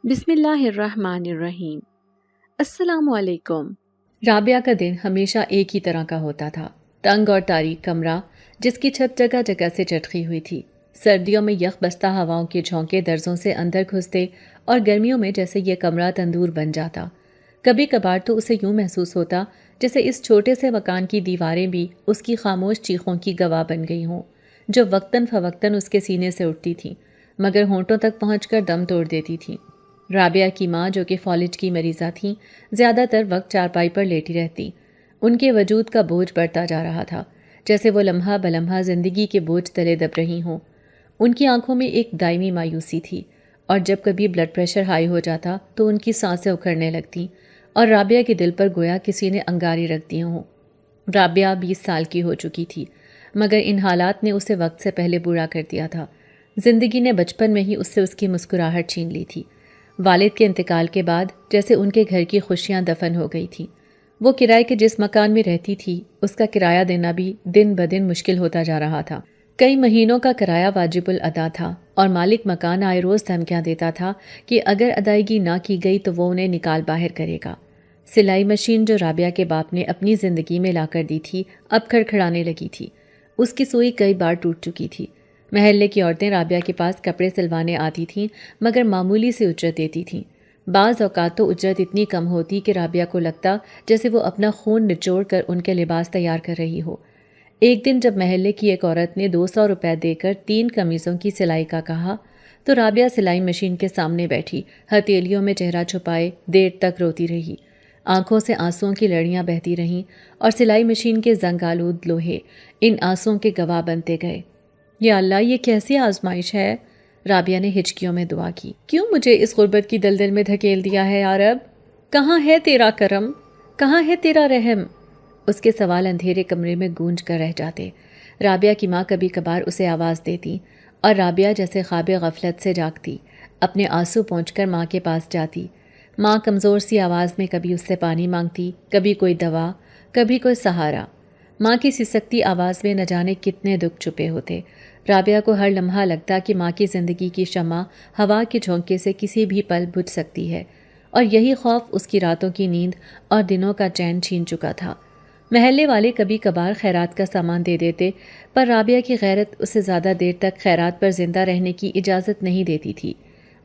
بسم اللہ الرحمن الرحیم۔ السلام علیکم۔ رابعہ کا دن ہمیشہ ایک ہی طرح کا ہوتا تھا۔ تنگ اور تاریک کمرہ جس کی چھت جگہ جگہ سے چٹکی ہوئی تھی۔ سردیوں میں یخ بستہ ہواؤں کے جھونکے درزوں سے اندر گھستے اور گرمیوں میں جیسے یہ کمرہ تندور بن جاتا۔ کبھی کبھار تو اسے یوں محسوس ہوتا جیسے اس چھوٹے سے مکان کی دیواریں بھی اس کی خاموش چیخوں کی گواہ بن گئی ہوں، جو وقتاً فوقتاً اس کے سینے سے اٹھتی تھیں مگر ہونٹوں تک پہنچ کر دم توڑ دیتی تھیں۔ رابعہ کی ماں جو کہ فالج کی مریضہ تھیں، زیادہ تر وقت چارپائی پر لیٹی رہتی۔ ان کے وجود کا بوجھ بڑھتا جا رہا تھا، جیسے وہ لمحہ بلمحہ زندگی کے بوجھ تلے دب رہی ہوں۔ ان کی آنکھوں میں ایک دائمی مایوسی تھی، اور جب کبھی بلڈ پریشر ہائی ہو جاتا تو ان کی سانسیں اکھڑنے لگتیں اور رابعہ کے دل پر گویا کسی نے انگاری رکھ دی ہوں۔ رابعہ 20 سال کی ہو چکی تھی، مگر ان حالات نے اسے وقت سے پہلے بوڑھا کر دیا تھا۔ زندگی نے بچپن میں ہی اس سے اس کی مسکراہٹ چھین لی تھی۔ والد کے انتقال کے بعد جیسے ان کے گھر کی خوشیاں دفن ہو گئی تھیں۔ وہ کرائے کے جس مکان میں رہتی تھی اس کا کرایہ دینا بھی دن بدن مشکل ہوتا جا رہا تھا۔ کئی مہینوں کا کرایہ واجب الادا تھا اور مالک مکان آئے روز دھمکیاں دیتا تھا کہ اگر ادائیگی نہ کی گئی تو وہ انہیں نکال باہر کرے گا۔ سلائی مشین جو رابعہ کے باپ نے اپنی زندگی میں لا کر دی تھی اب کھڑکھڑانے لگی تھی۔ اس کی سوئی کئی بار ٹوٹ چکی تھی۔ محلے کی عورتیں رابعہ کے پاس کپڑے سلوانے آتی تھیں مگر معمولی سی اجرت دیتی تھیں۔ بعض اوقات تو اجرت اتنی کم ہوتی کہ رابعہ کو لگتا جیسے وہ اپنا خون نچوڑ کر ان کے لباس تیار کر رہی ہو۔ ایک دن جب محلے کی ایک عورت نے 200 روپے دے کر 3 قمیصوں کی سلائی کا کہا تو رابعہ سلائی مشین کے سامنے بیٹھی ہتھیلیوں میں چہرہ چھپائے دیر تک روتی رہی۔ آنکھوں سے آنسوؤں کی لڑیاں بہتی رہیں اور سلائی مشین کے زنگ آلود لوہے ان آنسوؤں کے گواہ بنتے گئے۔ یا اللہ، یہ کیسی آزمائش ہے؟ رابعہ نے ہچکیوں میں دعا کی۔ کیوں مجھے اس غربت کی دلدل میں دھکیل دیا ہے یا رب؟ کہاں ہے تیرا کرم؟ کہاں ہے تیرا رحم؟ اس کے سوال اندھیرے کمرے میں گونج کر رہ جاتے۔ رابعہ کی ماں کبھی کبھار اسے آواز دیتی اور رابعہ جیسے خواب غفلت سے جاگتی، اپنے آنسو پونچھ کر ماں کے پاس جاتی۔ ماں کمزور سی آواز میں کبھی اس سے پانی مانگتی، کبھی کوئی دوا، کبھی کوئی سہارا۔ ماں کی سسکتی آواز میں نہ جانے کتنے دکھ چھپے ہوتے۔ رابعہ کو ہر لمحہ لگتا کہ ماں کی زندگی کی شمع ہوا کے جھونکے سے کسی بھی پل بجھ سکتی ہے، اور یہی خوف اس کی راتوں کی نیند اور دنوں کا چین چھین چکا تھا۔ محلے والے کبھی کبھار خیرات کا سامان دے دیتے، پر رابعہ کی غیرت اسے زیادہ دیر تک خیرات پر زندہ رہنے کی اجازت نہیں دیتی تھی۔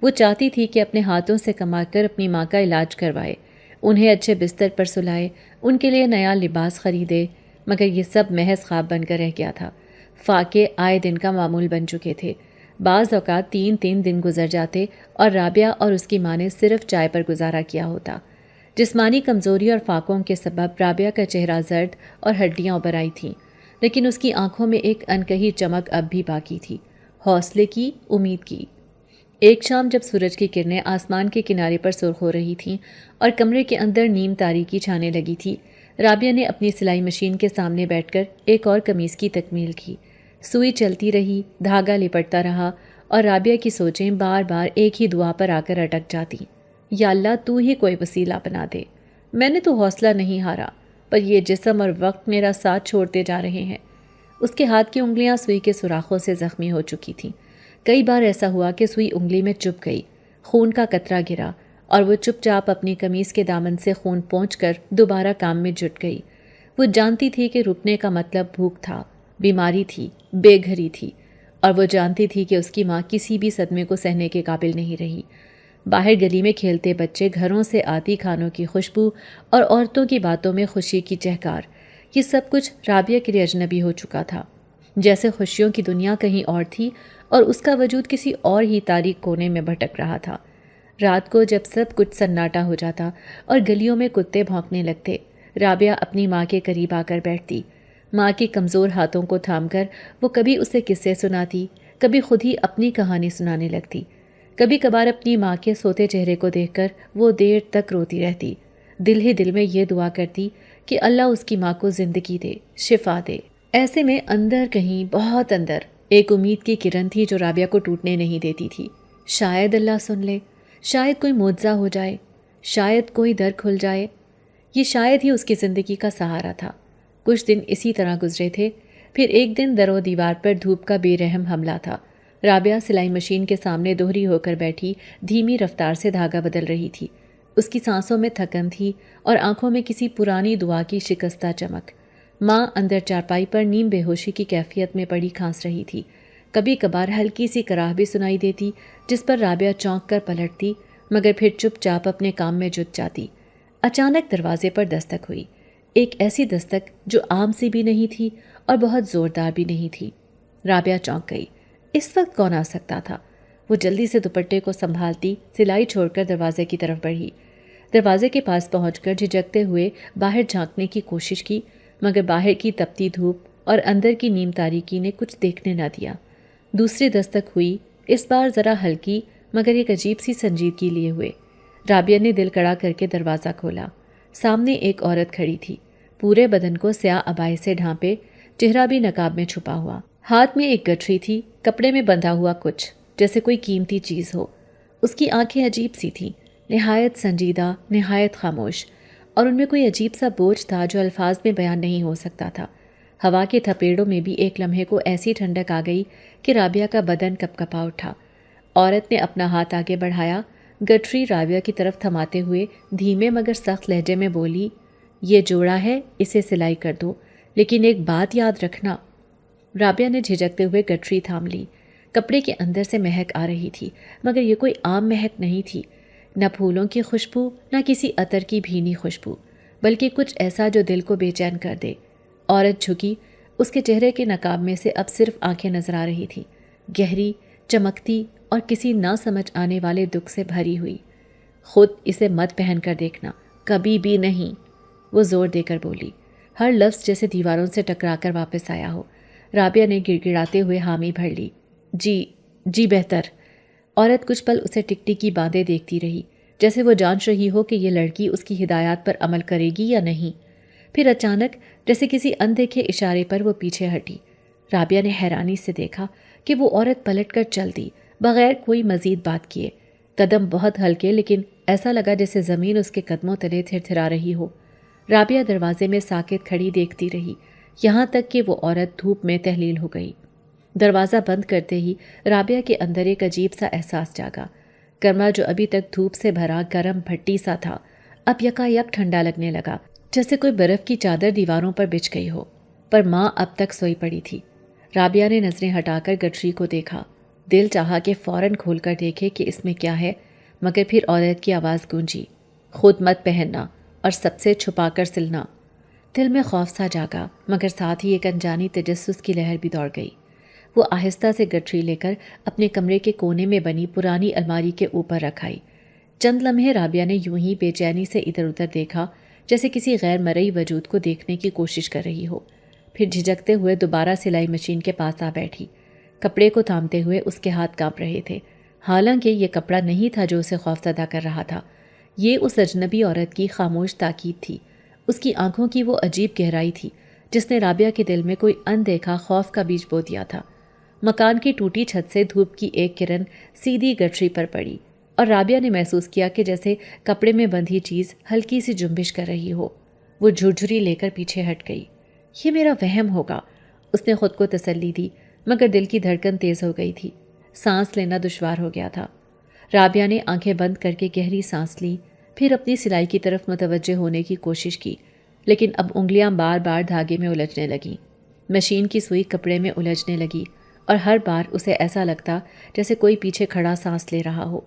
وہ چاہتی تھی کہ اپنے ہاتھوں سے کما کر اپنی ماں کا علاج کروائے، انہیں اچھے بستر پر سلائے، ان کے لیے نیا لباس خریدے، مگر یہ سب محض خواب بن کر رہ گیا تھا۔ فاقے آئے دن کا معمول بن چکے تھے۔ بعض اوقات 3 دن گزر جاتے اور رابعہ اور اس کی ماں نے صرف چائے پر گزارا کیا ہوتا۔ جسمانی کمزوری اور فاقوں کے سبب رابعہ کا چہرہ زرد اور ہڈیاں ابھر آئی تھیں، لیکن اس کی آنکھوں میں ایک انکہی چمک اب بھی باقی تھی، حوصلے کی، امید کی۔ ایک شام جب سورج کی کرنیں آسمان کے کنارے پر سرخ ہو رہی تھیں اور کمرے کے اندر نیم تاریکی چھانے لگی تھی، رابعہ نے اپنی سلائی مشین کے سامنے بیٹھ کر ایک اور قمیص کی تکمیل کی۔ سوئی چلتی رہی، دھاگا لپٹتا رہا، اور رابعہ کی سوچیں بار بار ایک ہی دعا پر آ کر اٹک جاتی۔ یا اللہ، تو ہی کوئی وسیلہ بنا دے۔ میں نے تو حوصلہ نہیں ہارا، پر یہ جسم اور وقت میرا ساتھ چھوڑتے جا رہے ہیں۔ اس کے ہاتھ کی انگلیاں سوئی کے سوراخوں سے زخمی ہو چکی تھیں۔ کئی بار ایسا ہوا کہ سوئی انگلی میں چبھ گئی، خون کا قطرہ گرا، اور وہ چپ چاپ اپنی قمیص کے دامن سے خون پونچھ کر دوبارہ کام میں جٹ گئی۔ وہ جانتی تھی کہ رکنے کا مطلب بھوک تھا، بیماری تھی، بے گھری تھی، اور وہ جانتی تھی کہ اس کی ماں کسی بھی صدمے کو سہنے کے قابل نہیں رہی۔ باہر گلی میں کھیلتے بچے، گھروں سے آتی کھانوں کی خوشبو اور عورتوں کی باتوں میں خوشی کی چہکار، یہ سب کچھ رابعہ کے لیے اجنبی ہو چکا تھا، جیسے خوشیوں کی دنیا کہیں اور تھی اور اس کا وجود کسی اور ہی تاریک کونے میں بھٹک رہا تھا۔ رات کو جب سب کچھ سناٹا ہو جاتا اور گلیوں میں کتے بھونکنے لگتے، رابعہ اپنی ماں کے قریب آ کر بیٹھتی۔ ماں کے کمزور ہاتھوں کو تھام کر وہ کبھی اسے قصے سناتی، کبھی خود ہی اپنی کہانی سنانے لگتی۔ کبھی کبھار اپنی ماں کے سوتے چہرے کو دیکھ کر وہ دیر تک روتی رہتی، دل ہی دل میں یہ دعا کرتی کہ اللہ اس کی ماں کو زندگی دے، شفا دے۔ ایسے میں اندر کہیں، بہت اندر، ایک امید کی کرن تھی جو رابعہ کو ٹوٹنے نہیں دیتی تھی۔ شاید اللہ سن لے، شاید کوئی معجزہ ہو جائے، شاید کوئی در کھل جائے۔ یہ شاید ہی اس کی زندگی کا سہارا تھا۔ کچھ دن اسی طرح گزرے تھے، پھر ایک دن در و دیوار پر دھوپ کا بے رحم حملہ تھا۔ رابعہ سلائی مشین کے سامنے دوہری ہو کر بیٹھی دھیمی رفتار سے دھاگا بدل رہی تھی۔ اس کی سانسوں میں تھکن تھی اور آنکھوں میں کسی پرانی دعا کی شکستہ چمک۔ ماں اندر چارپائی پر نیم بے ہوشی کی کیفیت میں پڑی کھانس رہی تھی۔ کبھی کبھار ہلکی سی کراہ بھی سنائی دیتی جس پر رابعہ چونک کر پلٹتی، مگر پھر چپ چاپ اپنے کام میں جٹ جاتی۔ اچانک دروازے پر دستک ہوئی، ایک ایسی دستک جو عام سی بھی نہیں تھی اور بہت زوردار بھی نہیں تھی۔ رابعہ چونک گئی، اس وقت کون آ سکتا تھا؟ وہ جلدی سے دوپٹے کو سنبھالتی سلائی چھوڑ کر دروازے کی طرف بڑھی۔ دروازے کے پاس پہنچ کر جھجکتے ہوئے باہر جھانکنے کی کوشش کی، مگر باہر کی تپتی دھوپ اور اندر کی نیم تاریکی نے کچھ دیکھنے نہ دیا۔ دوسری دستک ہوئی، اس بار ذرا ہلکی مگر ایک عجیب سی سنجیدگی لیے ہوئے۔ رابعہ نے دل کڑا کر کے دروازہ کھولا۔ سامنے ایک عورت کھڑی تھی، پورے بدن کو سیاہ عبائے سے ڈھانپے، چہرہ بھی نقاب میں چھپا ہوا۔ ہاتھ میں ایک گٹھری تھی، کپڑے میں بندھا ہوا کچھ جیسے کوئی قیمتی چیز ہو۔ اس کی آنکھیں عجیب سی تھیں، نہایت سنجیدہ، نہایت خاموش، اور ان میں کوئی عجیب سا بوجھ تھا جو الفاظ میں بیان نہیں ہو سکتا تھا۔ ہوا کے تھپیڑوں میں بھی ایک لمحے کو ایسی ٹھنڈک آ گئی کہ رابعہ کا بدن کپ کپا اٹھا۔ عورت نے اپنا ہاتھ آگے بڑھایا، گٹھری رابعہ کی طرف تھماتے ہوئے دھیمے مگر سخت لہجے میں بولی، یہ جوڑا ہے، اسے سلائی کر دو، لیکن ایک بات یاد رکھنا۔ رابعہ نے جھجکتے ہوئے گٹھری تھام لی۔ کپڑے کے اندر سے مہک آ رہی تھی، مگر یہ کوئی عام مہک نہیں تھی، نہ پھولوں کی خوشبو نہ کسی عطر کی بھینی خوشبو، بلکہ کچھ ایسا جو دل کو بے چین کر دے۔ عورت جھکی، اس کے چہرے کے نقاب میں سے اب صرف آنکھیں نظر آ رہی تھیں، گہری، چمکتی اور کسی نہ سمجھ آنے والے دکھ سے بھری ہوئی۔ خود اسے مت پہن کر دیکھنا، کبھی بھی نہیں، وہ زور دے کر بولی، ہر لفظ جیسے دیواروں سے ٹکرا کر واپس آیا ہو۔ رابعہ نے گڑ گڑاتے ہوئے حامی بھر لی، جی بہتر۔ عورت کچھ پل اسے ٹک ٹکی باندھے دیکھتی رہی، جیسے وہ جانچ رہی ہو کہ یہ لڑکی اس کی ہدایات پر عمل کرے گی یا نہیں۔ پھر اچانک جیسے کسی اندیکھے اشارے پر وہ پیچھے ہٹی۔ رابعہ نے حیرانی سے دیکھا کہ وہ عورت پلٹ کر چل دی، بغیر کوئی مزید بات کیے۔ قدم بہت ہلکے، لیکن ایسا لگا جیسے زمین اس کے قدموں تلے تھر تھرا رہی ہو۔ رابعہ دروازے میں ساکت کھڑی دیکھتی رہی، یہاں تک کہ وہ عورت دھوپ میں تحلیل ہو گئی۔ دروازہ بند کرتے ہی رابعہ کے اندر ایک عجیب سا احساس جاگا۔ کمرہ جو ابھی تک دھوپ سے بھرا گرم بھٹی سا تھا، اب یکا یک ٹھنڈا لگنے لگا، جیسے کوئی برف کی چادر دیواروں پر بچھ گئی ہو۔ پر ماں اب تک سوئی پڑی تھی۔ رابعہ نے نظریں ہٹا کر گٹھری کو دیکھا، دل چاہا کہ فوراً کھول کر دیکھے کہ اس میں کیا ہے، مگر پھر عورت کی آواز گونجی، خود مت پہننا اور سب سے چھپا کر سلنا۔ دل میں خوف سا جاگا، مگر ساتھ ہی ایک انجانی تجسس کی لہر بھی دوڑ گئی۔ وہ آہستہ سے گٹھری لے کر اپنے کمرے کے کونے میں بنی پرانی الماری کے اوپر رکھائی۔ چند لمحے رابعہ نے یوں ہی بے چینی سے ادھر ادھر دیکھا، جیسے کسی غیر مرئی وجود کو دیکھنے کی کوشش کر رہی ہو۔ پھر جھجکتے ہوئے دوبارہ سلائی مشین کے پاس آ بیٹھی۔ کپڑے کو تھامتے ہوئے اس کے ہاتھ کانپ رہے تھے، حالانکہ یہ کپڑا نہیں تھا جو اسے خوفزدہ کر رہا تھا، یہ اس اجنبی عورت کی خاموش تاکید تھی، اس کی آنکھوں کی وہ عجیب گہرائی تھی جس نے رابعہ کے دل میں کوئی اندیکھا خوف کا بیج بو دیا تھا۔ مکان کی ٹوٹی چھت سے دھوپ کی ایک کرن سیدھی گٹھری پر پڑی، اور رابعہ نے محسوس کیا کہ جیسے کپڑے میں بندھی چیز ہلکی سی جنبش کر رہی ہو۔ وہ جھرجھری لے کر پیچھے ہٹ گئی۔ یہ میرا وہم ہوگا، اس نے خود کو تسلی دی، مگر دل کی دھڑکن تیز ہو گئی تھی، سانس لینا دشوار ہو گیا تھا۔ رابعہ نے آنکھیں بند کر کے گہری سانس لی، پھر اپنی سلائی کی طرف متوجہ ہونے کی کوشش کی، لیکن اب انگلیاں بار بار دھاگے میں الجھنے لگیں۔ مشین کی سوئی کپڑے میں الجھنے لگی، اور ہر بار اسے ایسا لگتا جیسے کوئی پیچھے کھڑا سانس لے رہا ہو۔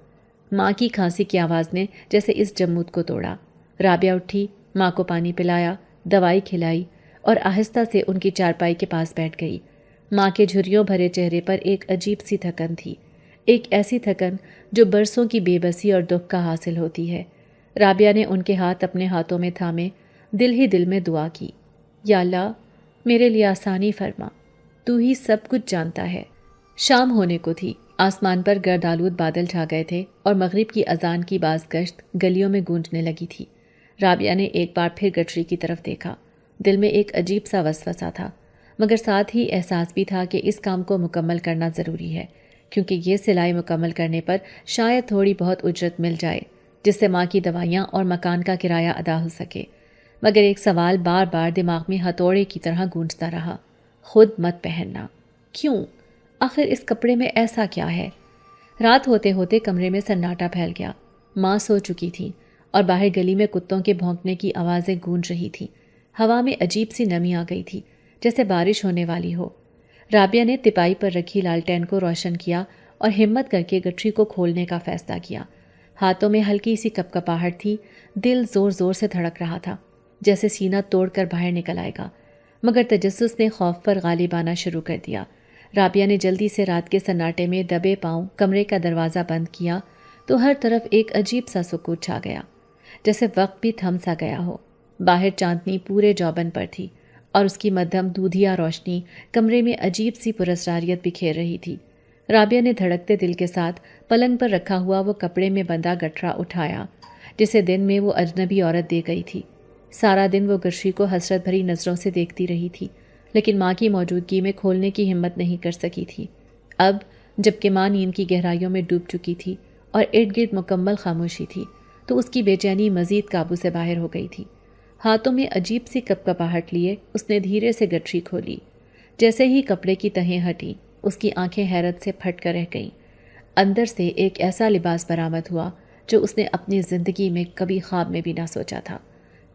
ماں کی کھانسی کی آواز نے جیسے اس جمود کو توڑا۔ رابعہ اٹھی، ماں کو پانی پلایا، دوائی کھلائی، اور آہستہ سے ان کی چارپائی کے پاس بیٹھ گئی۔ ماں کے جھریوں بھرے چہرے پر ایک عجیب سی تھکن تھی، ایک ایسی تھکن جو برسوں کی بے بسی اور دکھ کا حاصل ہوتی ہے۔ رابعہ نے ان کے ہاتھ اپنے ہاتھوں میں تھامے، دل ہی دل میں دعا کی، یا اللہ میرے لیے آسانی فرما، تو ہی سب کچھ جانتا ہے۔ شام ہونے کو تھی، آسمان پر گرد آلود بادل چھا گئے تھے، اور مغرب کی اذان کی باز گشت گلیوں میں گونجنے لگی تھی۔ رابعہ نے ایک بار پھر گٹھری کی طرف دیکھا، دل میں ایک عجیب سا وسوسہ تھا، مگر ساتھ ہی احساس بھی تھا کہ اس کام کو مکمل کرنا ضروری ہے، کیونکہ یہ سلائی مکمل کرنے پر شاید تھوڑی بہت اجرت مل جائے، جس سے ماں کی دوائیاں اور مکان کا کرایہ ادا ہو سکے۔ مگر ایک سوال بار بار دماغ میں ہتھوڑے کی طرح گونجتا رہا، خود مت پہننا، کیوں؟ آخر اس کپڑے میں ایسا کیا ہے؟ رات ہوتے ہوتے کمرے میں سناٹا پھیل گیا۔ ماں سو چکی تھی اور باہر گلی میں کتوں کے بھونکنے کی آوازیں گونج رہی تھیں۔ ہوا میں عجیب سی نمی آ گئی تھی، جیسے بارش ہونے والی ہو۔ رابعہ نے تپائی پر رکھی لالٹین کو روشن کیا اور ہمت کر کے گٹھری کو کھولنے کا فیصلہ کیا۔ ہاتھوں میں ہلکی سی کپکپاہٹ تھی، دل زور زور سے دھڑک رہا تھا، جیسے سینہ توڑ کر باہر نکل آئے گا، مگر تجسس نے خوف پر غالب آنا شروع کر دیا۔ رابعہ نے جلدی سے رات کے سناٹے میں دبے پاؤں کمرے کا دروازہ بند کیا تو ہر طرف ایک عجیب سا سکوت چھا گیا، جیسے وقت بھی تھم سا گیا ہو۔ باہر چاندنی پورے جوبن پر تھی اور اس کی مدھم دودھیا روشنی کمرے میں عجیب سی پراسراریت بکھیر رہی تھی۔ رابعہ نے دھڑکتے دل کے ساتھ پلنگ پر رکھا ہوا وہ کپڑے میں بندھا گٹھرا اٹھایا جسے دن میں وہ اجنبی عورت دے گئی تھی۔ سارا دن وہ گٹھری کو حسرت بھری نظروں سے دیکھتی رہی تھی، لیکن ماں کی موجودگی میں کھولنے کی ہمت نہیں کر سکی تھی۔ اب جب کہ ماں نیند کی گہرائیوں میں ڈوب چکی تھی اور ارد گرد مکمل خاموشی تھی، تو اس کی بے چینی مزید قابو سے باہر ہو گئی تھی۔ ہاتھوں میں عجیب سی کپکپاہٹ لیے اس نے دھیرے سے گٹھری کھولی۔ جیسے ہی کپڑے کی تہیں ہٹیں، اس کی آنکھیں حیرت سے پھٹ کر رہ گئیں۔ اندر سے ایک ایسا لباس برآمد ہوا جو اس نے اپنی زندگی میں کبھی خواب میں بھی نہ سوچا تھا۔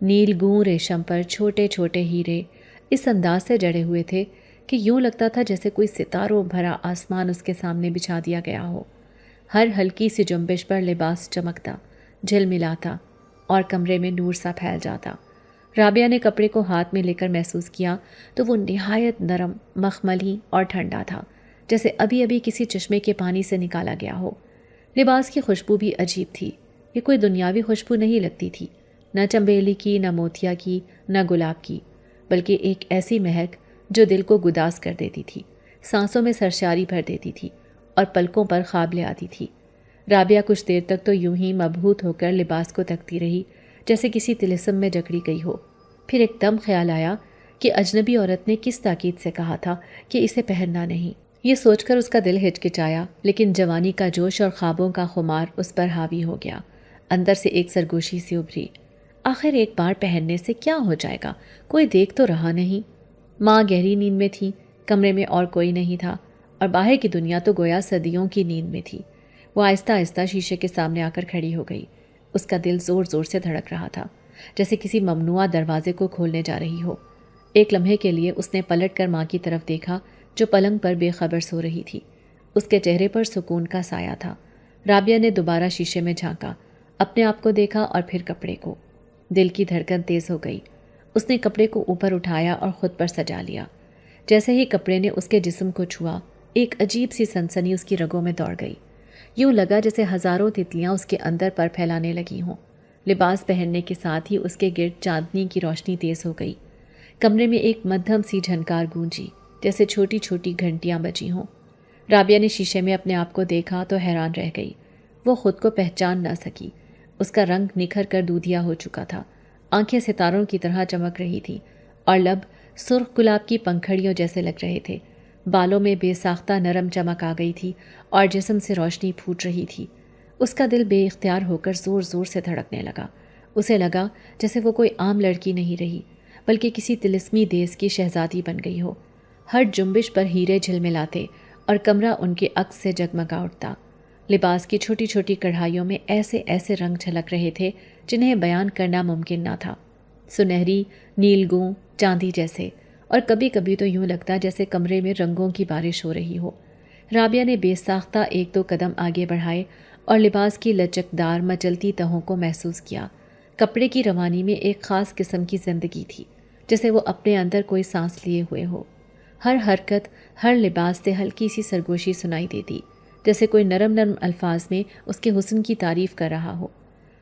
نیل گوں ریشم پر چھوٹے چھوٹے ہیرے اس انداز سے جڑے ہوئے تھے کہ یوں لگتا تھا جیسے کوئی ستاروں بھرا آسمان اس کے سامنے بچھا دیا گیا ہو۔ ہر ہلکی سی جنبش پر لباس چمکتا، جھلملاتا اور کمرے میں نور سا پھیل جاتا۔ رابعہ نے کپڑے کو ہاتھ میں لے کر محسوس کیا تو وہ نہایت نرم، مخملی اور ٹھنڈا تھا، جیسے ابھی ابھی کسی چشمے کے پانی سے نکالا گیا ہو۔ لباس کی خوشبو بھی عجیب تھی۔ یہ کوئی دنیاوی خوشبو نہیں لگتی تھی، نہ چنبیلی کی، نہ موتیا کی، نہ گلاب کی، بلکہ ایک ایسی مہک جو دل کو گداز کر دیتی تھی، سانسوں میں سرشاری بھر دیتی تھی اور پلکوں پر خواب لے آتی تھی۔ رابعہ کچھ دیر تک تو یوں ہی مبہوت ہو کر لباس کو تکتی رہی، جیسے کسی طلسم میں جکڑی گئی ہو۔ پھر ایک دم خیال آیا کہ اجنبی عورت نے کس تاکید سے کہا تھا کہ اسے پہننا نہیں۔ یہ سوچ کر اس کا دل ہچکچایا، لیکن جوانی کا جوش اور خوابوں کا خمار اس پر حاوی ہو گیا۔ اندر سے ایک سرگوشی سی ابھری، آخر ایک بار پہننے سے کیا ہو جائے گا، کوئی دیکھ تو رہا نہیں۔ ماں گہری نیند میں تھی، کمرے میں اور کوئی نہیں تھا اور باہر کی دنیا تو گویا صدیوں کی نیند میں تھی۔ وہ آہستہ آہستہ شیشے کے سامنے آ کر کھڑی ہو گئی۔ اس کا دل زور زور سے دھڑک رہا تھا، جیسے کسی ممنوعہ دروازے کو کھولنے جا رہی ہو۔ ایک لمحے کے لیے اس نے پلٹ کر ماں کی طرف دیکھا جو پلنگ پر بے خبر سو رہی تھی۔ اس کے چہرے پر سکون کا سایہ تھا۔ رابعہ نے دوبارہ شیشے میں جھانکا، اپنے آپ کو دیکھا اور پھر کپڑے کو۔ دل کی دھڑکن تیز ہو گئی۔ اس نے کپڑے کو اوپر اٹھایا اور خود پر سجا لیا۔ جیسے ہی کپڑے نے اس کے جسم کو چھوا، ایک عجیب سی سنسنی اس کی رگوں میں دوڑ گئی۔ یوں لگا جیسے ہزاروں تتلیاں اس کے اندر پر پھیلانے لگی ہوں۔ لباس پہننے کے ساتھ ہی اس کے گرد چاندنی کی روشنی تیز ہو گئی۔ کمرے میں ایک مدھم سی جھنکار گونجی، جیسے چھوٹی چھوٹی گھنٹیاں بجی ہوں۔ رابعہ نے شیشے میں اپنے آپ کو دیکھا تو حیران رہ گئی۔ وہ خود کو پہچان نہ سکی۔ اس کا رنگ نکھر کر دودھیا ہو چکا تھا، آنکھیں ستاروں کی طرح چمک رہی تھی اور لب سرخ گلاب کی پنکھڑیوں جیسے لگ رہے تھے۔ بالوں میں بے ساختہ نرم چمک آ گئی تھی اور جسم سے روشنی پھوٹ رہی تھی۔ اس کا دل بے اختیار ہو کر زور زور سے دھڑکنے لگا۔ اسے لگا جیسے وہ کوئی عام لڑکی نہیں رہی، بلکہ کسی طلسمی دیس کی شہزادی بن گئی ہو۔ ہر جنبش پر ہیرے جھلملاتے اور کمرہ ان کے عکس سے جگمگا اٹھتا۔ لباس کی چھوٹی چھوٹی کڑھائیوں میں ایسے ایسے رنگ جھلک رہے تھے جنہیں بیان کرنا ممکن نہ تھا، سنہری، نیلگوں، چاندی جیسے، اور کبھی کبھی تو یوں لگتا جیسے کمرے میں رنگوں کی بارش ہو رہی ہو۔ رابعہ نے بے ساختہ ایک دو قدم آگے بڑھائے اور لباس کی لچکدار مچلتی تہوں کو محسوس کیا۔ کپڑے کی روانی میں ایک خاص قسم کی زندگی تھی، جیسے وہ اپنے اندر کوئی سانس لیے ہوئے ہو۔ ہر حرکت، ہر لباس سے ہلکی سی سرگوشی سنائی دیتی، جیسے کوئی نرم نرم الفاظ میں اس کے حسن کی تعریف کر رہا ہو۔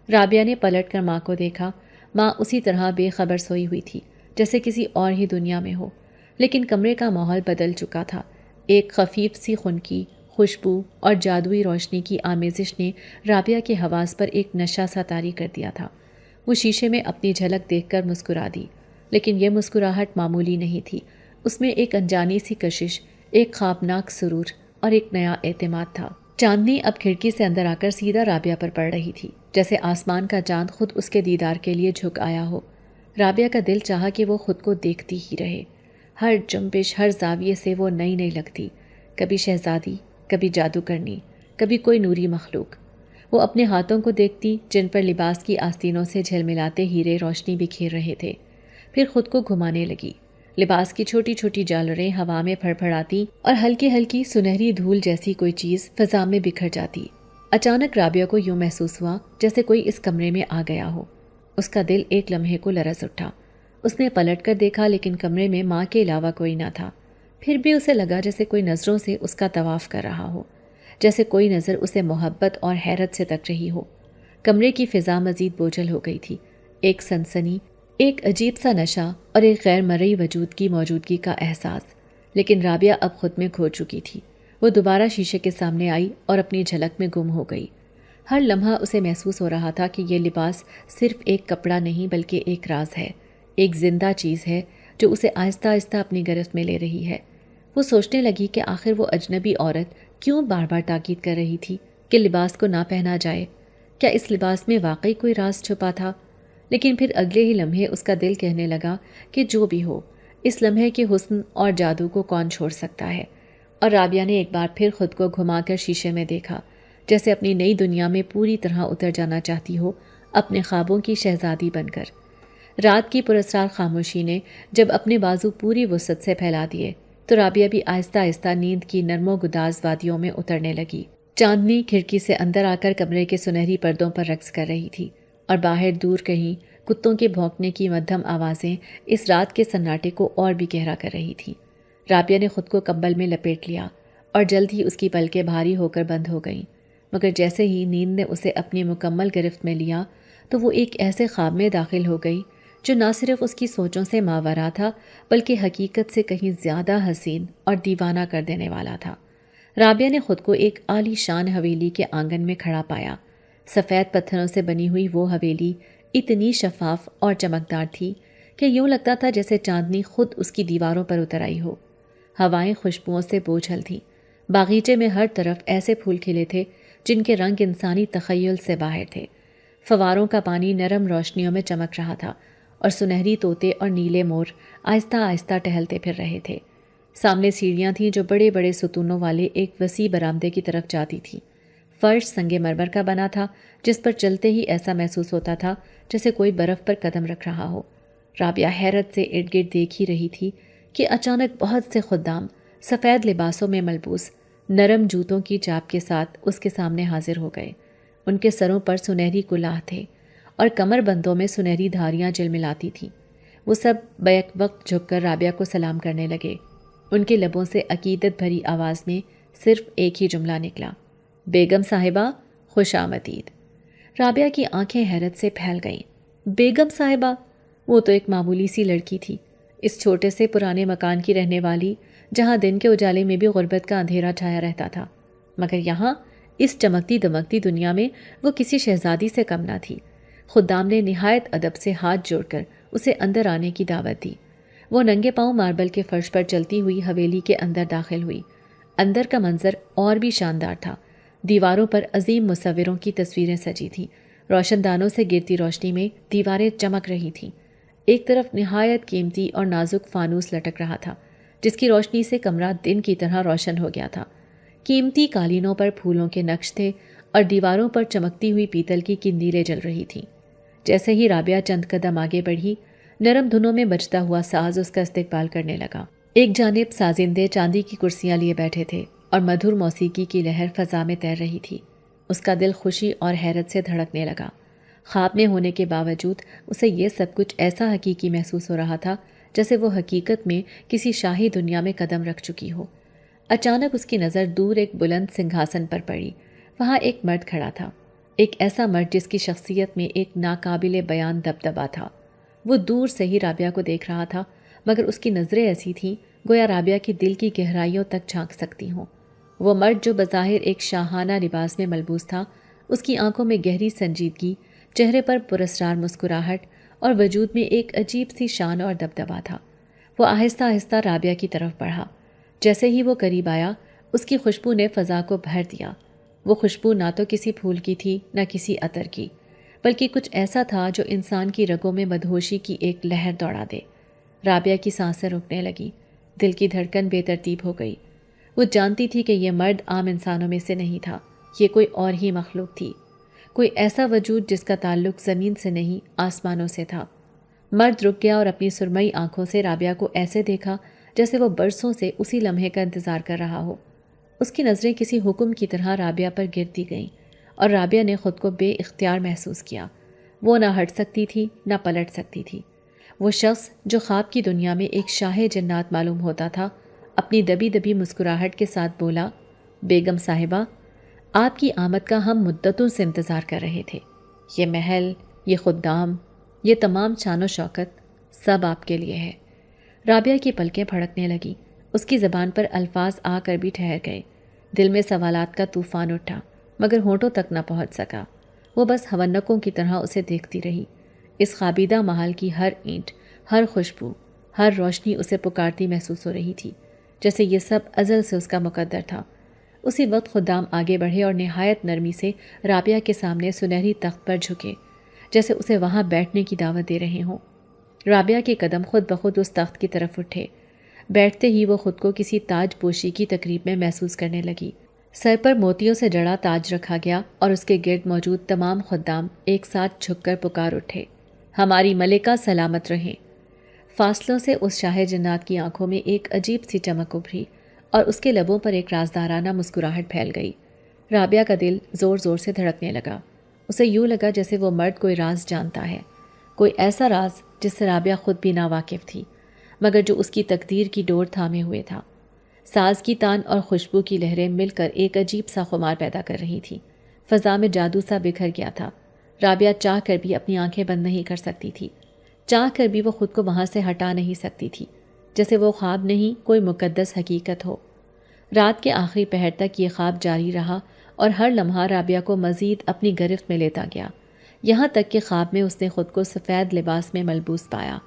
رابعہ نے پلٹ کر ماں کو دیکھا۔ ماں اسی طرح بے خبر سوئی ہوئی تھی، جیسے کسی اور ہی دنیا میں ہو، لیکن کمرے کا ماحول بدل چکا تھا۔ ایک خفیف سی خنکی خوشبو اور جادوئی روشنی کی آمیزش نے رابعہ کے حواس پر ایک نشہ سا طاری کر دیا تھا۔ وہ شیشے میں اپنی جھلک دیکھ کر مسکرا دی، لیکن یہ مسکراہٹ معمولی نہیں تھی۔ اس میں ایک انجانی سی کشش، ایک خوابناک سرور اور ایک نیا اعتماد تھا۔ چاندنی اب کھڑکی سے اندر آ کر سیدھا رابعہ پر پڑ رہی تھی، جیسے آسمان کا چاند خود اس کے دیدار کے لیے جھک آیا ہو۔ رابعہ کا دل چاہا کہ وہ خود کو دیکھتی ہی رہے۔ ہر جنبش، ہر زاویے سے وہ نئی نئی لگتی، کبھی شہزادی، کبھی جادوگرنی، کبھی کوئی نوری مخلوق۔ وہ اپنے ہاتھوں کو دیکھتی جن پر لباس کی آستینوں سے جھلملاتے ہیرے روشنی بکھیر رہے تھے، پھر خود کو گھمانے لگی۔ لباس کی چھوٹی چھوٹی جالریں ہوا میں پھڑ پھڑاتی اور ہلکی ہلکی سنہری دھول جیسی کوئی چیز فضا میں بکھر جاتی۔ اچانک رابعہ کو یوں محسوس ہوا جیسے کوئی اس کمرے میں آ گیا ہو۔ اس کا دل ایک لمحے کو لرز اٹھا۔ اس نے پلٹ کر دیکھا لیکن کمرے میں ماں کے علاوہ کوئی نہ تھا۔ پھر بھی اسے لگا جیسے کوئی نظروں سے اس کا طواف کر رہا ہو، جیسے کوئی نظر اسے محبت اور حیرت سے تک رہی ہو۔ کمرے کی فضا مزید بوجھل ہو گئی تھی، ایک سنسنی، ایک عجیب سا نشہ اور ایک غیر مرئی وجود کی موجودگی کا احساس۔ لیکن رابعہ اب خود میں کھو چکی تھی۔ وہ دوبارہ شیشے کے سامنے آئی اور اپنی جھلک میں گم ہو گئی۔ ہر لمحہ اسے محسوس ہو رہا تھا کہ یہ لباس صرف ایک کپڑا نہیں بلکہ ایک راز ہے، ایک زندہ چیز ہے جو اسے آہستہ آہستہ اپنی گرفت میں لے رہی ہے۔ وہ سوچنے لگی کہ آخر وہ اجنبی عورت کیوں بار بار تاکید کر رہی تھی کہ لباس کو نہ پہنا جائے؟ کیا اس لباس میں واقعی کوئی راز چھپا تھا؟ لیکن پھر اگلے ہی لمحے اس کا دل کہنے لگا کہ جو بھی ہو، اس لمحے کے حسن اور جادو کو کون چھوڑ سکتا ہے؟ اور رابعہ نے ایک بار پھر خود کو گھما کر شیشے میں دیکھا، جیسے اپنی نئی دنیا میں پوری طرح اتر جانا چاہتی ہو، اپنے خوابوں کی شہزادی بن کر۔ رات کی پراسرار خاموشی نے جب اپنے بازو پوری وسعت سے پھیلا دیے تو رابعہ بھی آہستہ آہستہ نیند کی نرم و گداز وادیوں میں اترنے لگی۔ چاندنی کھڑکی سے اندر آ کر کمرے کے سنہری پردوں پر رقص کر رہی تھی، اور باہر دور کہیں کتوں کے بھونکنے کی مدھم آوازیں اس رات کے سناٹے کو اور بھی گہرا کر رہی تھیں۔ رابعہ نے خود کو کمبل میں لپیٹ لیا اور جلد ہی اس کی پلکیں بھاری ہو کر بند ہو گئیں، مگر جیسے ہی نیند نے اسے اپنی مکمل گرفت میں لیا تو وہ ایک ایسے خواب میں داخل ہو گئی جو نہ صرف اس کی سوچوں سے ماورا تھا بلکہ حقیقت سے کہیں زیادہ حسین اور دیوانہ کر دینے والا تھا۔ رابعہ نے خود کو ایک عالی شان حویلی کے آنگن میں کھڑا پایا۔ سفید پتھروں سے بنی ہوئی وہ حویلی اتنی شفاف اور چمکدار تھی کہ یوں لگتا تھا جیسے چاندنی خود اس کی دیواروں پر اتر آئی ہو۔ ہوائیں خوشبوؤں سے بوجھل تھیں۔ باغیچے میں ہر طرف ایسے پھول کھلے تھے جن کے رنگ انسانی تخیل سے باہر تھے۔ فواروں کا پانی نرم روشنیوں میں چمک رہا تھا اور سنہری طوطے اور نیلے مور آہستہ آہستہ ٹہلتے پھر رہے تھے۔ سامنے سیڑھیاں تھیں جو بڑے بڑے ستونوں والے ایک وسیع برآمدے کی طرف جاتی تھیں۔ فرش سنگ مرمر کا بنا تھا جس پر چلتے ہی ایسا محسوس ہوتا تھا جیسے کوئی برف پر قدم رکھ رہا ہو۔ رابعہ حیرت سے ارد گرد دیکھ ہی رہی تھی کہ اچانک بہت سے خدام سفید لباسوں میں ملبوس نرم جوتوں کی چاپ کے ساتھ اس کے سامنے حاضر ہو گئے۔ ان کے سروں پر سنہری کلاه تھے اور کمر بندوں میں سنہری دھاریاں جلملاتی تھیں۔ وہ سب بیک وقت جھک کر رابعہ کو سلام کرنے لگے۔ ان کے لبوں سے عقیدت بھری آواز میں صرف ایک ہی جملہ نکلا، بیگم صاحبہ خوش آمدید۔ رابعہ کی آنکھیں حیرت سے پھیل گئیں۔ بیگم صاحبہ؟ وہ تو ایک معمولی سی لڑکی تھی، اس چھوٹے سے پرانے مکان کی رہنے والی جہاں دن کے اجالے میں بھی غربت کا اندھیرا چھایا رہتا تھا، مگر یہاں اس چمکتی دمکتی دنیا میں وہ کسی شہزادی سے کم نہ تھی۔ خدام نے نہایت ادب سے ہاتھ جوڑ کر اسے اندر آنے کی دعوت دی۔ وہ ننگے پاؤں ماربل کے فرش پر چلتی ہوئی حویلی کے اندر داخل ہوئی۔ اندر کا منظر اور بھی شاندار تھا۔ دیواروں پر عظیم مصوروں کی تصویریں سجی تھیں۔ روشن دانوں سے گرتی روشنی میں دیواریں چمک رہی تھیں۔ ایک طرف نہایت قیمتی اور نازک فانوس لٹک رہا تھا جس کی روشنی سے کمرہ دن کی طرح روشن ہو گیا تھا۔ قیمتی قالینوں پر پھولوں کے نقش تھے اور دیواروں پر چمکتی ہوئی پیتل کی کندیلیں جل رہی تھیں۔ جیسے ہی رابعہ چند قدم آگے بڑھی، نرم دھنوں میں بجتا ہوا ساز اس کا استقبال کرنے لگا۔ ایک جانب سازندے چاندی کی کرسیاں لیے بیٹھے تھے اور مدھر موسیقی کی لہر فضا میں تیر رہی تھی۔ اس کا دل خوشی اور حیرت سے دھڑکنے لگا۔ خواب میں ہونے کے باوجود اسے یہ سب کچھ ایسا حقیقی محسوس ہو رہا تھا جیسے وہ حقیقت میں کسی شاہی دنیا میں قدم رکھ چکی ہو۔ اچانک اس کی نظر دور ایک بلند سنگھاسن پر پڑی۔ وہاں ایک مرد کھڑا تھا، ایک ایسا مرد جس کی شخصیت میں ایک ناقابل بیان دبدبا تھا۔ وہ دور سے ہی رابعہ کو دیکھ رہا تھا، مگر اس کی نظریں ایسی تھیں گویا رابعہ کے دل کی گہرائیوں تک جھانک سکتی ہوں۔ وہ مرد جو بظاہر ایک شاہانہ لباس میں ملبوس تھا، اس کی آنکھوں میں گہری سنجیدگی، چہرے پر پراسرار مسکراہٹ اور وجود میں ایک عجیب سی شان اور دبدبا تھا۔ وہ آہستہ آہستہ رابعہ کی طرف بڑھا۔ جیسے ہی وہ قریب آیا، اس کی خوشبو نے فضا کو بھر دیا۔ وہ خوشبو نہ تو کسی پھول کی تھی نہ کسی عطر کی، بلکہ کچھ ایسا تھا جو انسان کی رگوں میں مدہوشی کی ایک لہر دوڑا دے۔ رابعہ کی سانسیں رکنے لگی، دل کی دھڑکن بے ترتیب ہو گئی۔ وہ جانتی تھی کہ یہ مرد عام انسانوں میں سے نہیں تھا، یہ کوئی اور ہی مخلوق تھی، کوئی ایسا وجود جس کا تعلق زمین سے نہیں آسمانوں سے تھا۔ مرد رک گیا اور اپنی سرمئی آنکھوں سے رابعہ کو ایسے دیکھا جیسے وہ برسوں سے اسی لمحے کا انتظار کر رہا ہو۔ اس کی نظریں کسی حکم کی طرح رابعہ پر گرتی گئیں اور رابعہ نے خود کو بے اختیار محسوس کیا۔ وہ نہ ہٹ سکتی تھی نہ پلٹ سکتی تھی۔ وہ شخص جو خواب کی دنیا میں ایک شاہ جنات معلوم ہوتا تھا، اپنی دبی دبی مسکراہٹ کے ساتھ بولا، بیگم صاحبہ، آپ کی آمد کا ہم مدتوں سے انتظار کر رہے تھے۔ یہ محل، یہ خدام، یہ تمام شان و شوکت سب آپ کے لیے ہے۔ رابعہ کی پلکیں پھڑکنے لگی، اس کی زبان پر الفاظ آ کر بھی ٹھہر گئے۔ دل میں سوالات کا طوفان اٹھا مگر ہونٹوں تک نہ پہنچ سکا۔ وہ بس ہونکوں کی طرح اسے دیکھتی رہی۔ اس خابیدہ محل کی ہر اینٹ، ہر خوشبو، ہر روشنی اسے پکارتی محسوس ہو رہی تھی، جیسے یہ سب ازل سے اس کا مقدر تھا۔ اسی وقت خدام آگے بڑھے اور نہایت نرمی سے رابعہ کے سامنے سنہری تخت پر جھکے، جیسے اسے وہاں بیٹھنے کی دعوت دے رہے ہوں۔ رابعہ کے قدم خود بخود اس تخت کی طرف اٹھے۔ بیٹھتے ہی وہ خود کو کسی تاج پوشی کی تقریب میں محسوس کرنے لگی۔ سر پر موتیوں سے جڑا تاج رکھا گیا اور اس کے گرد موجود تمام خدام ایک ساتھ جھک کر پکار اٹھے، ہماری ملکہ سلامت رہیں۔ فاصلوں سے اس شاہ جنات کی آنکھوں میں ایک عجیب سی چمک ابھری اور اس کے لبوں پر ایک رازدارانہ مسکراہٹ پھیل گئی۔ رابعہ کا دل زور زور سے دھڑکنے لگا۔ اسے یوں لگا جیسے وہ مرد کوئی راز جانتا ہے، کوئی ایسا راز جس سے رابعہ خود بھی ناواقف تھی، مگر جو اس کی تقدیر کی ڈور تھامے ہوئے تھا۔ ساز کی تان اور خوشبو کی لہریں مل کر ایک عجیب سا خمار پیدا کر رہی تھی۔ فضا میں جادو سا بکھر گیا تھا۔ رابعہ چاہ کر بھی اپنی آنکھیں بند نہیں کر سکتی تھی، چاہ کر بھی وہ خود کو وہاں سے ہٹا نہیں سکتی تھی، جیسے وہ خواب نہیں کوئی مقدس حقیقت ہو۔ رات کے آخری پہر تک یہ خواب جاری رہا اور ہر لمحہ رابعہ کو مزید اپنی گرفت میں لیتا گیا، یہاں تک کہ خواب میں اس نے خود کو سفید لباس میں ملبوس پایا،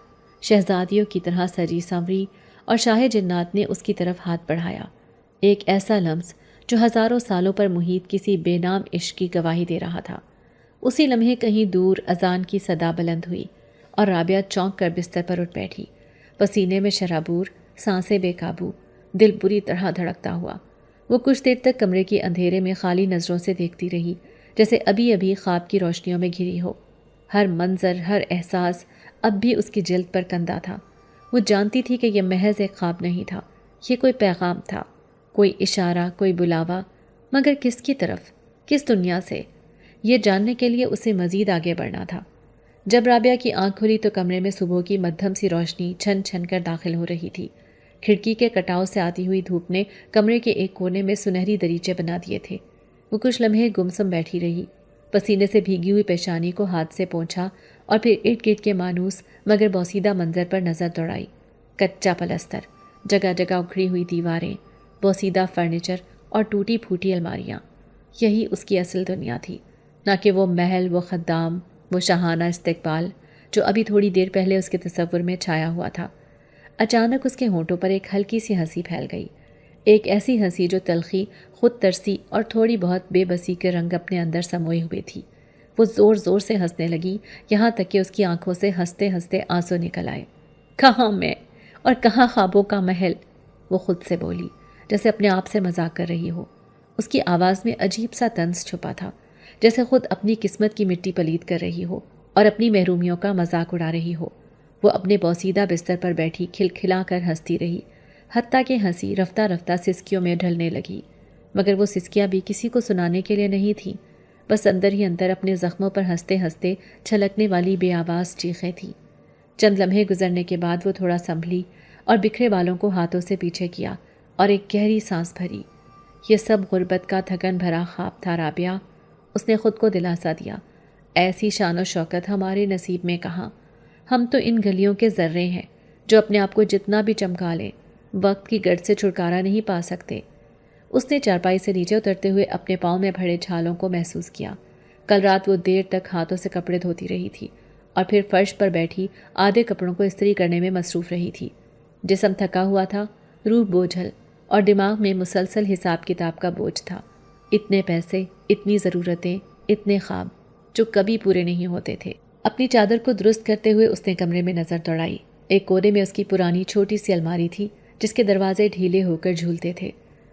شہزادیوں کی طرح سجی سنوری، اور شاہ جنات نے اس کی طرف ہاتھ بڑھایا۔ ایک ایسا لمس جو ہزاروں سالوں پر محیط کسی بے نام عشق کی گواہی دے رہا تھا۔ اسی لمحے کہیں دور اذان کی صدا بلند ہوئی اور رابعہ چونک کر بستر پر اٹھ بیٹھی، پسینے میں شرابور، سانسیں بے قابو، دل بری طرح دھڑکتا ہوا۔ وہ کچھ دیر تک کمرے کے اندھیرے میں خالی نظروں سے دیکھتی رہی، جیسے ابھی ابھی خواب کی روشنیوں میں گھری ہو۔ ہر منظر، ہر احساس اب بھی اس کی جلد پر کندہ تھا۔ وہ جانتی تھی کہ یہ محض ایک خواب نہیں تھا، یہ کوئی پیغام تھا، کوئی اشارہ، کوئی بلاوا، مگر کس کی طرف، کس دنیا سے؟ یہ جاننے کے لیے اسے مزید آگے بڑھنا تھا۔ جب رابعہ کی آنکھ کھلی تو کمرے میں صبح کی مدھم سی روشنی چھن چھن کر داخل ہو رہی تھی۔ کھڑکی کے کٹاؤ سے آتی ہوئی دھوپ نے کمرے کے ایک کونے میں سنہری دریچے بنا دیے تھے۔ وہ کچھ لمحے گمسم بیٹھی رہی، پسینے سے بھیگی ہوئی پیشانی کو ہاتھ سے پونچھا اور پھر ارد گرد کے مانوس مگر بوسیدہ منظر پر نظر دوڑائی۔ کچا پلستر، جگہ جگہ اکھڑی ہوئی دیواریں، بوسیدہ فرنیچر اور ٹوٹی پھوٹی الماریاں، یہی اس کی اصل دنیا تھی، نہ کہ وہ محل، وہ خدام، وہ شاہانہ استقبال جو ابھی تھوڑی دیر پہلے اس کے تصور میں چھایا ہوا تھا۔ اچانک اس کے ہونٹوں پر ایک ہلکی سی ہنسی پھیل گئی، ایک ایسی ہنسی جو تلخی، خود ترسی اور تھوڑی بہت بے بسی کے رنگ اپنے اندر سموئے ہوئے تھی۔ وہ زور زور سے ہنسنے لگی، یہاں تک کہ اس کی آنکھوں سے ہنستے ہنستے آنسو نکل آئے۔ کہاں میں اور کہاں خوابوں کا محل، وہ خود سے بولی، جیسے اپنے آپ سے مذاق کر رہی ہو۔ اس کی آواز میں عجیب سا طنز چھپا تھا، جیسے خود اپنی قسمت کی مٹی پلید کر رہی ہو اور اپنی محرومیوں کا مذاق اڑا رہی ہو۔ وہ اپنے بوسیدہ بستر پر بیٹھی کھلکھلا کر ہنستی رہی، حتیٰ کہ ہنسی رفتہ رفتہ سسکیوں میں ڈھلنے لگی، مگر وہ سسکیاں بھی کسی کو سنانے کے لیے نہیں تھیں، بس اندر ہی اندر اپنے زخموں پر ہنستے ہنستے چھلکنے والی بے آواز چیخیں تھیں۔ چند لمحے گزرنے کے بعد وہ تھوڑا سنبھلی اور بکھرے بالوں کو ہاتھوں سے پیچھے کیا اور ایک گہری سانس بھری۔ یہ سب غربت کا تھکن بھرا خواب تھا رابعہ، اس نے خود کو دلاسا دیا۔ ایسی شان و شوکت ہمارے نصیب میں کہاں، ہم تو ان گلیوں کے ذرے ہیں جو اپنے آپ کو جتنا بھی چمکا لیں، وقت کی گرد سے چھٹکارا نہیں پا سکتے۔ اس نے چارپائی سے نیچے اترتے ہوئے اپنے پاؤں میں بھرے چھالوں کو محسوس کیا۔ کل رات وہ دیر تک ہاتھوں سے کپڑے دھوتی رہی تھی اور پھر فرش پر بیٹھی آدھے کپڑوں کو استری کرنے میں مصروف رہی تھی۔ جسم تھکا ہوا تھا، روح بوجھل اور دماغ میں مسلسل حساب کتاب کا بوجھ تھا۔ اتنے پیسے، اتنی ضرورتیں، اتنے خواب جو کبھی پورے نہیں ہوتے تھے۔ اپنی چادر کو درست کرتے ہوئے اس نے کمرے میں نظر دوڑائی۔ ایک کونے میں اس کی پرانی چھوٹی سی الماری تھی جس کے دروازے ڈھیلے ہو کر جھولتے تھے۔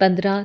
15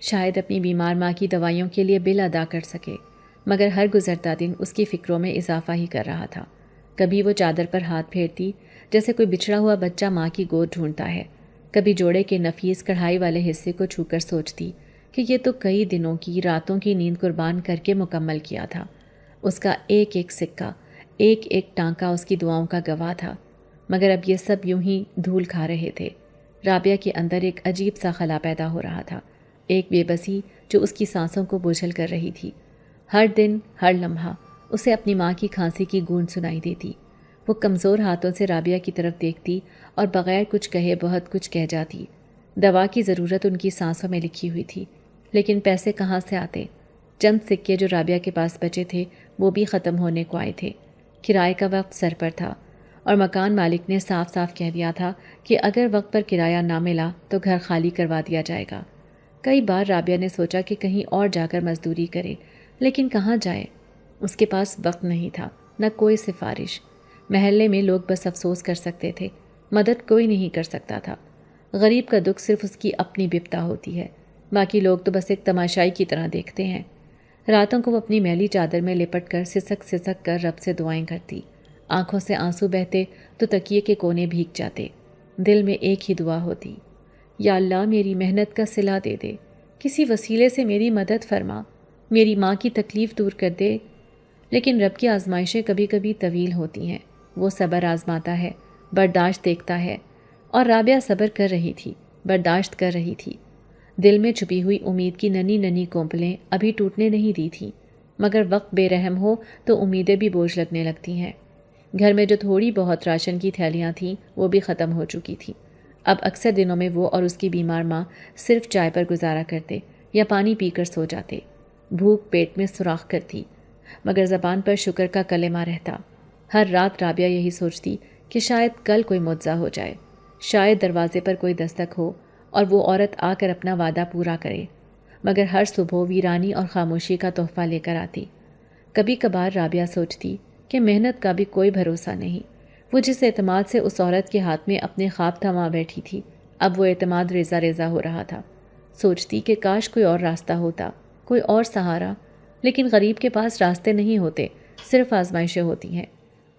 شاید اپنی بیمار ماں کی دوائیوں کے لیے بل ادا کر سکے، مگر ہر گزرتا دن اس کی فکروں میں اضافہ ہی کر رہا تھا۔ کبھی وہ چادر پر ہاتھ پھیرتی جیسے کوئی بچھڑا ہوا بچہ ماں کی گود ڈھونڈتا ہے، کبھی جوڑے کے نفیس کڑھائی والے حصے کو چھو کر سوچتی کہ یہ تو کئی دنوں کی راتوں کی نیند قربان کر کے مکمل کیا تھا۔ اس کا ایک ایک سکہ، ایک ایک ٹانکا اس کی دعاؤں کا گواہ تھا، مگر اب یہ سب یوں ہی دھول کھا رہے تھے۔ رابعہ کے اندر ایک عجیب سا خلا پیدا ہو رہا تھا، ایک بے بسی جو اس کی سانسوں کو بوجھل کر رہی تھی۔ ہر دن، ہر لمحہ اسے اپنی ماں کی کھانسی کی گونج سنائی دیتی۔ وہ کمزور ہاتھوں سے رابعہ کی طرف دیکھتی اور بغیر کچھ کہے بہت کچھ کہہ جاتی۔ دوا کی ضرورت ان کی سانسوں میں لکھی ہوئی تھی، لیکن پیسے کہاں سے آتے؟ چند سکے جو رابعہ کے پاس بچے تھے وہ بھی ختم ہونے کو آئے تھے۔ کرائے کا وقت سر پر تھا اور مکان مالک نے صاف صاف کہہ دیا تھا کہ اگر وقت پر کرایہ نہ ملا تو گھر خالی کروا دیا جائے گا۔ کئی بار رابعہ نے سوچا کہ کہیں اور جا کر مزدوری کرے، لیکن کہاں جائے؟ اس کے پاس وقت نہیں تھا، نہ کوئی سفارش۔ محلے میں لوگ بس افسوس کر سکتے تھے، مدد کوئی نہیں کر سکتا تھا۔ غریب کا دکھ صرف اس کی اپنی بپتا ہوتی ہے، باقی لوگ تو بس ایک تماشائی کی طرح دیکھتے ہیں۔ راتوں کو وہ اپنی میلی چادر میں لپٹ کر سسک سسک کر رب سے دعائیں کرتی۔ آنکھوں سے آنسو بہتے تو تکیے کے کونے بھیگ جاتے۔ دل میں ایک ہی دعا ہوتی، یا اللہ میری محنت کا صلہ دے دے، کسی وسیلے سے میری مدد فرما، میری ماں کی تکلیف دور کر دے۔ لیکن رب کی آزمائشیں کبھی کبھی طویل ہوتی ہیں، وہ صبر آزماتا ہے، برداشت دیکھتا ہے، اور رابعہ صبر کر رہی تھی، برداشت کر رہی تھی۔ دل میں چھپی ہوئی امید کی ننھی ننھی کونپلیں ابھی ٹوٹنے نہیں دی تھی، مگر وقت بے رحم ہو تو امیدیں بھی بوجھ لگنے لگتی ہیں۔ گھر میں جو تھوڑی بہت راشن کی تھیلیاں تھیں وہ بھی ختم ہو چکی تھیں۔ اب اکثر دنوں میں وہ اور اس کی بیمار ماں صرف چائے پر گزارا کرتے یا پانی پی کر سو جاتے۔ بھوک پیٹ میں سوراخ کرتی، مگر زبان پر شکر کا کلمہ رہتا۔ ہر رات رابعہ یہی سوچتی کہ شاید کل کوئی معجزہ ہو جائے، شاید دروازے پر کوئی دستک ہو اور وہ عورت آ کر اپنا وعدہ پورا کرے، مگر ہر صبح ویرانی اور خاموشی کا تحفہ لے کر آتی۔ کبھی کبھار رابعہ سوچتی کہ محنت کا بھی کوئی بھروسہ نہیں۔ وہ جس اعتماد سے اس عورت کے ہاتھ میں اپنے خواب تھما بیٹھی تھی، اب وہ اعتماد ریزہ ریزہ ہو رہا تھا۔ سوچتی کہ کاش کوئی اور راستہ ہوتا، کوئی اور سہارا، لیکن غریب کے پاس راستے نہیں ہوتے، صرف آزمائشیں ہوتی ہیں۔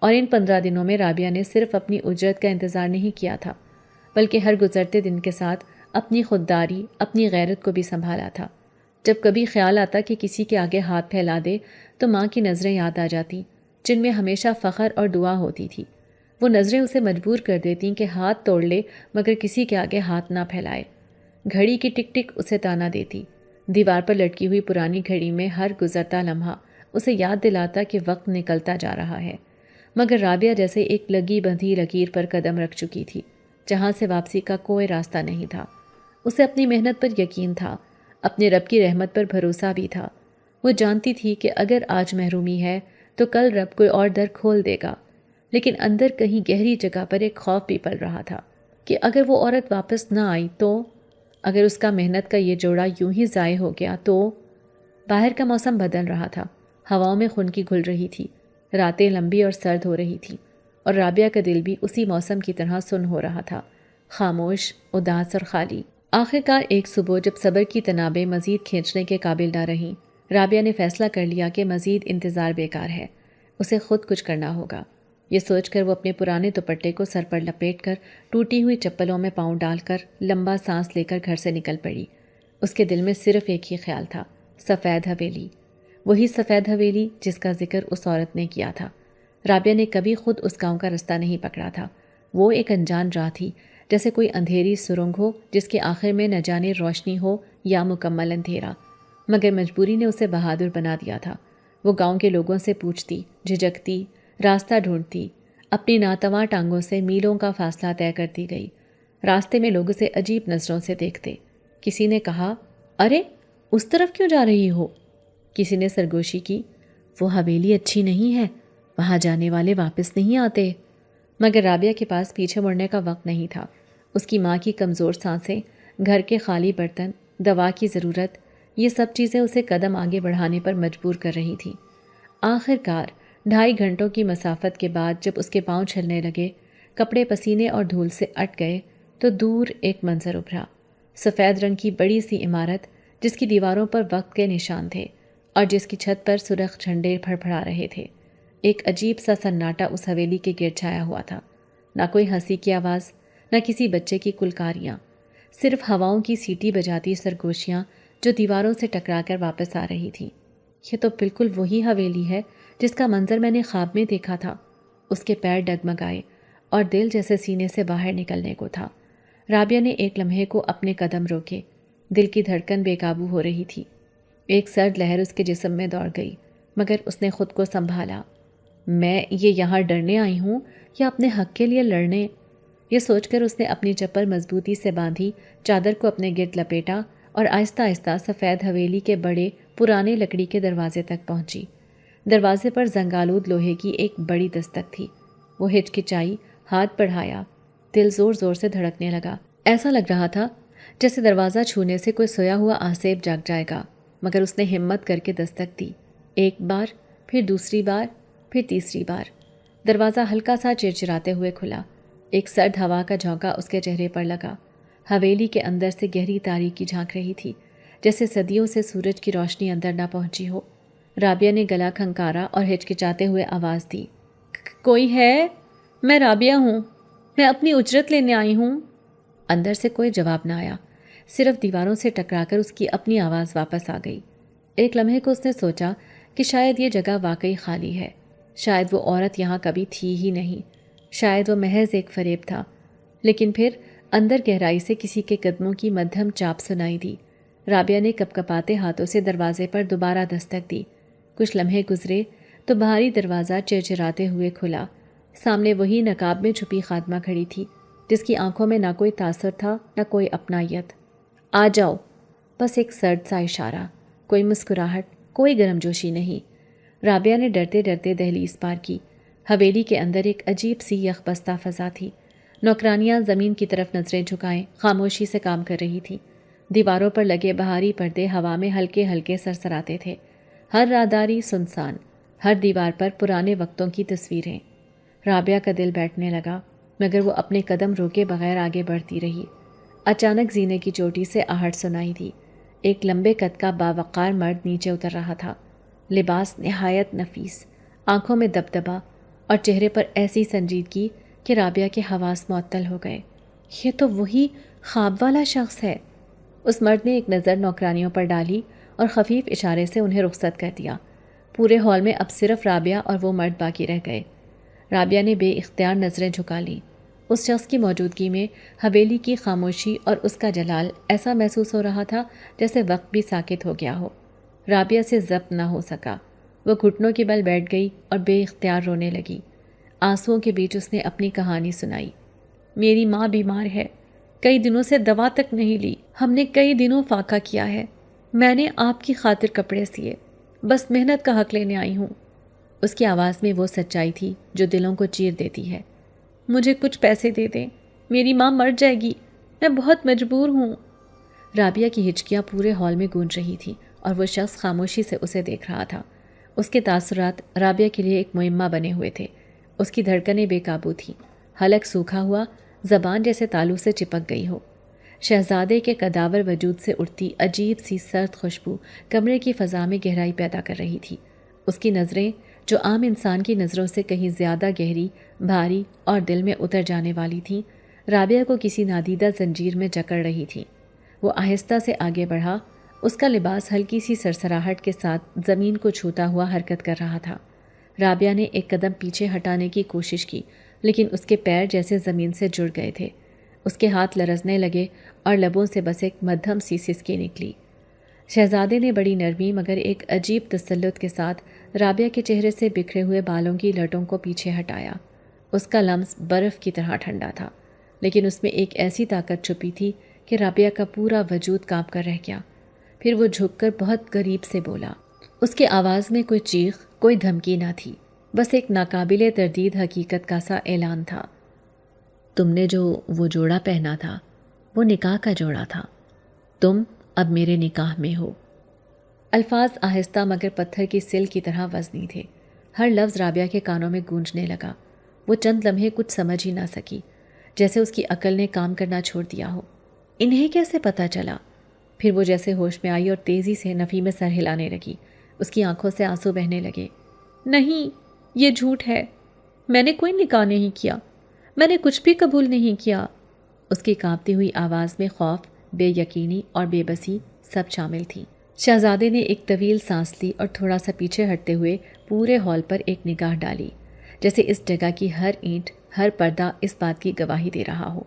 اور ان 15 دنوں میں رابعہ نے صرف اپنی اجرت کا انتظار نہیں کیا تھا، بلکہ ہر گزرتے دن کے ساتھ اپنی خودداری، اپنی غیرت کو بھی سنبھالا تھا۔ جب کبھی خیال آتا کہ کسی کے آگے ہاتھ پھیلا دے تو ماں کی نظریں یاد آ جاتی، جن میں ہمیشہ فخر اور دعا ہوتی تھی۔ وہ نظریں اسے مجبور کر دیتیں کہ ہاتھ توڑ لے مگر کسی کے آگے ہاتھ نہ پھیلائے۔ گھڑی کی ٹک ٹک اسے تانا دیتی۔ دیوار پر لٹکی ہوئی پرانی گھڑی میں ہر گزرتا لمحہ اسے یاد دلاتا کہ وقت نکلتا جا رہا ہے، مگر رابعہ جیسے ایک لگی بندھی لکیر پر قدم رکھ چکی تھی، جہاں سے واپسی کا کوئی راستہ نہیں تھا۔ اسے اپنی محنت پر یقین تھا، اپنے رب کی رحمت پر بھروسہ بھی تھا۔ وہ جانتی تھی کہ اگر آج محرومی ہے تو کل رب کوئی اور در کھول دے گا، لیکن اندر کہیں گہری جگہ پر ایک خوف بھی پل رہا تھا کہ اگر وہ عورت واپس نہ آئی تو، اگر اس کا محنت کا یہ جوڑا یوں ہی ضائع ہو گیا تو۔ باہر کا موسم بدل رہا تھا، ہواؤں میں خنکی گھل رہی تھی، راتیں لمبی اور سرد ہو رہی تھیں، اور رابعہ کا دل بھی اسی موسم کی طرح سن ہو رہا تھا، خاموش، اداس اور خالی۔ آخرکار ایک صبح جب صبر کی تنابیں مزید کھینچنے کے قابل نہ رہیں، رابعہ نے فیصلہ کر لیا کہ مزید انتظار بیکار ہے، اسے خود کچھ کرنا ہوگا۔ یہ سوچ کر وہ اپنے پرانے دوپٹے کو سر پر لپیٹ کر ٹوٹی ہوئی چپلوں میں پاؤں ڈال کر لمبا سانس لے کر گھر سے نکل پڑی۔ اس کے دل میں صرف ایک ہی خیال تھا، سفید حویلی، وہی سفید حویلی جس کا ذکر اس عورت نے کیا تھا۔ رابعہ نے کبھی خود اس گاؤں کا رستہ نہیں پکڑا تھا، وہ ایک انجان راہ تھی، جیسے کوئی اندھیری سرنگ ہو جس کے آخر میں نہ جانے روشنی ہو یا مکمل اندھیرا، مگر مجبوری نے اسے بہادر بنا دیا تھا۔ وہ گاؤں کے لوگوں سے پوچھتی، جھجکتی، راستہ ڈھونڈتی، اپنی ناتواں ٹانگوں سے میلوں کا فاصلہ طے کرتی گئی۔ راستے میں لوگ اسے عجیب نظروں سے دیکھتے۔ کسی نے کہا، ارے اس طرف کیوں جا رہی ہو؟ کسی نے سرگوشی کی، وہ حویلی اچھی نہیں ہے، وہاں جانے والے واپس نہیں آتے۔ مگر رابعہ کے پاس پیچھے مڑنے کا وقت نہیں تھا۔ اس کی ماں کی کمزور سانسیں، گھر کے خالی برتن، دوا کی ضرورت، یہ سب چیزیں اسے قدم آگے بڑھانے پر مجبور کر رہی تھیں۔ آخر کار 2.5 گھنٹوں کی مسافت کے بعد جب اس کے پاؤں چھلنے لگے، کپڑے پسینے اور دھول سے اٹ گئے، تو دور ایک منظر ابھرا۔ سفید رنگ کی بڑی سی عمارت جس کی دیواروں پر وقت کے نشان تھے اور جس کی چھت پر سرخ جھنڈے پھڑپھڑا رہے تھے۔ ایک عجیب سا سناٹا اس حویلی کے گرد چھایا ہوا تھا، نہ کوئی ہنسی کی آواز، نہ کسی بچے کی کلکاریاں، صرف ہواؤں کی سیٹی بجاتی سرگوشیاں جو دیواروں سے ٹکرا کر واپس آ رہی تھیں۔ یہ تو بالکل وہی حویلی ہے جس کا منظر میں نے خواب میں دیکھا تھا۔ اس کے پیر ڈگمگائے اور دل جیسے سینے سے باہر نکلنے کو تھا۔ رابعہ نے ایک لمحے کو اپنے قدم روکے، دل کی دھڑکن بے قابو ہو رہی تھی۔ ایک سرد لہر اس کے جسم میں دوڑ گئی، مگر اس نے خود کو سنبھالا۔ میں یہ یہاں ڈرنے آئی ہوں یا اپنے حق کے لیے لڑنے؟ یہ سوچ کر اس نے اپنی چپل مضبوطی سے باندھی، چادر کو اپنے گرد لپیٹا اور آہستہ آہستہ سفید حویلی کے بڑے پرانے لکڑی کے دروازے تک پہنچی۔ دروازے پر زنگالود لوہے کی ایک بڑی دستک تھی۔ وہ ہچکچائی، ہاتھ بڑھایا، دل زور زور سے دھڑکنے لگا۔ ایسا لگ رہا تھا جیسے دروازہ چھونے سے کوئی سویا ہوا آسیب جاگ جائے گا، مگر اس نے ہمت کر کے دستک دی۔ ایک بار، پھر دوسری بار، پھر تیسری بار۔ دروازہ ہلکا سا چرچراتے ہوئے کھلا۔ ایک سرد ہوا کا جھونکا اس کے چہرے پر لگا۔ حویلی کے اندر سے گہری تاریکی جھانک رہی تھی، جیسے صدیوں سے سورج کی روشنی اندر نہ پہنچی ہو۔ رابعہ نے گلا کھنکارا اور ہچکچاتے ہوئے آواز دی، کوئی ہے؟ میں رابعہ ہوں، میں اپنی اجرت لینے آئی ہوں۔ اندر سے کوئی جواب نہ آیا، صرف دیواروں سے ٹکرا کر اس کی اپنی آواز واپس آ گئی۔ ایک لمحے کو اس نے سوچا کہ شاید یہ جگہ واقعی خالی ہے، شاید وہ عورت یہاں کبھی تھی ہی نہیں، شاید وہ محض ایک فریب تھا۔ لیکن پھر اندر گہرائی سے کسی کے قدموں کی مدھم چاپ سنائی دی۔ رابعہ نے کپکپاتے ہاتھوں سے دروازے پر دوبارہ دستک دی۔ کچھ لمحے گزرے تو باہری دروازہ چرچراتے ہوئے کھلا۔ سامنے وہی نقاب میں چھپی خادمہ کھڑی تھی، جس کی آنکھوں میں نہ کوئی تاثر تھا نہ کوئی اپنائیت۔ آ جاؤ، بس ایک سرد سا اشارہ، کوئی مسکراہٹ، کوئی گرم جوشی نہیں۔ رابعہ نے ڈرتے ڈرتے دہلیز پار کی۔ حویلی کے اندر ایک عجیب سی یخ بستہ فضا تھی۔ نوکرانیاں زمین کی طرف نظریں جھکائیں خاموشی سے کام کر رہی تھیں۔ دیواروں پر لگے بہاری پردے ہوا میں ہلکے ہلکے سرسراتے تھے۔ ہر راداری سنسان، ہر دیوار پر پرانے وقتوں کی تصویریں۔ رابعہ کا دل بیٹھنے لگا، مگر وہ اپنے قدم روکے بغیر آگے بڑھتی رہی۔ اچانک زینے کی چوٹی سے آہٹ سنائی دی۔ ایک لمبے قد کا باوقار مرد نیچے اتر رہا تھا، لباس نہایت نفیس، آنکھوں میں دبدبا اور چہرے پر ایسی سنجیدگی کہ رابعہ کے حواس معطل ہو گئے۔ یہ تو وہی خواب والا شخص ہے۔ اس مرد نے ایک نظر نوکرانیوں پر ڈالی اور خفیف اشارے سے انہیں رخصت کر دیا۔ پورے ہال میں اب صرف رابعہ اور وہ مرد باقی رہ گئے۔ رابعہ نے بے اختیار نظریں جھکا لیں۔ اس شخص کی موجودگی میں حویلی کی خاموشی اور اس کا جلال ایسا محسوس ہو رہا تھا جیسے وقت بھی ساکت ہو گیا ہو۔ رابعہ سے ضبط نہ ہو سکا، وہ گھٹنوں کے بل بیٹھ گئی اور بے اختیار رونے لگی۔ آنسوؤں کے بیچ اس نے اپنی کہانی سنائی۔ میری ماں بیمار ہے، کئی دنوں سے دوا تک نہیں لی، ہم نے کئی دنوں فاقہ کیا ہے، میں نے آپ کی خاطر کپڑے سیے، بس محنت کا حق لینے آئی ہوں۔ اس کی آواز میں وہ سچائی تھی جو دلوں کو چیر دیتی ہے۔ مجھے کچھ پیسے دے دیں، میری ماں مر جائے گی، میں بہت مجبور ہوں۔ رابعہ کی ہچکیاں پورے ہال میں گونج رہی تھیں اور وہ شخص خاموشی سے اسے دیکھ رہا تھا۔ اس کے تاثرات رابعہ کے لیے ایک معمہ بنے ہوئے تھے۔ اس کی دھڑکنیں بے قابو تھیں، حلق سوکھا ہوا، زبان جیسے تالو سے چپک گئی ہو۔ شہزادے کے کداور وجود سے اٹھتی عجیب سی سرد خوشبو کمرے کی فضا میں گہرائی پیدا کر رہی تھی۔ اس کی نظریں جو عام انسان کی نظروں سے کہیں زیادہ گہری، بھاری اور دل میں اتر جانے والی تھیں، رابعہ کو کسی نادیدہ زنجیر میں جکڑ رہی تھیں۔ وہ آہستہ سے آگے بڑھا، اس کا لباس ہلکی سی سرسراہٹ کے ساتھ زمین کو چھوتا ہوا حرکت کر رہا تھا۔ رابعہ نے ایک قدم پیچھے ہٹانے کی کوشش کی، لیکن اس کے پیر جیسے زمین سے جڑ گئے تھے۔ اس کے ہاتھ لرزنے لگے اور لبوں سے بس ایک مدھم سی سسکی نکلی۔ شہزادے نے بڑی نرمی مگر ایک عجیب تسلط کے ساتھ رابعہ کے چہرے سے بکھرے ہوئے بالوں کی لٹوں کو پیچھے ہٹایا۔ اس کا لمس برف کی طرح ٹھنڈا تھا، لیکن اس میں ایک ایسی طاقت چھپی تھی کہ رابعہ کا پورا وجود کانپ کر رہ گیا۔ پھر وہ جھک کر بہت قریب سے بولا۔ اس کے آواز میں کوئی چیخ، کوئی دھمکی نہ تھی، بس ایک ناقابل تردید حقیقت کا سا اعلان تھا۔ تم نے جو وہ جوڑا پہنا تھا، وہ نکاح کا جوڑا تھا، تم اب میرے نکاح میں ہو۔ الفاظ آہستہ مگر پتھر کی سل کی طرح وزنی تھے۔ ہر لفظ رابعہ کے کانوں میں گونجنے لگا۔ وہ چند لمحے کچھ سمجھ ہی نہ سکی، جیسے اس کی عقل نے کام کرنا چھوڑ دیا ہو۔ انہیں کیسے پتہ چلا؟ پھر وہ جیسے ہوش میں آئی اور تیزی سے نفی میں سر ہلانے لگی۔ اس کی آنکھوں سے آنسو بہنے لگے۔ نہیں، یہ جھوٹ ہے، میں نے کوئی نکاح نہیں کیا، میں نے کچھ بھی قبول نہیں کیا۔ اس کی کانپتی ہوئی آواز میں خوف، بے یقینی اور بے بسی سب شامل تھی۔ شہزادے نے ایک طویل سانس لی اور تھوڑا سا پیچھے ہٹتے ہوئے پورے ہال پر ایک نگاہ ڈالی، جیسے اس جگہ کی ہر اینٹ، ہر پردہ اس بات کی گواہی دے رہا ہو۔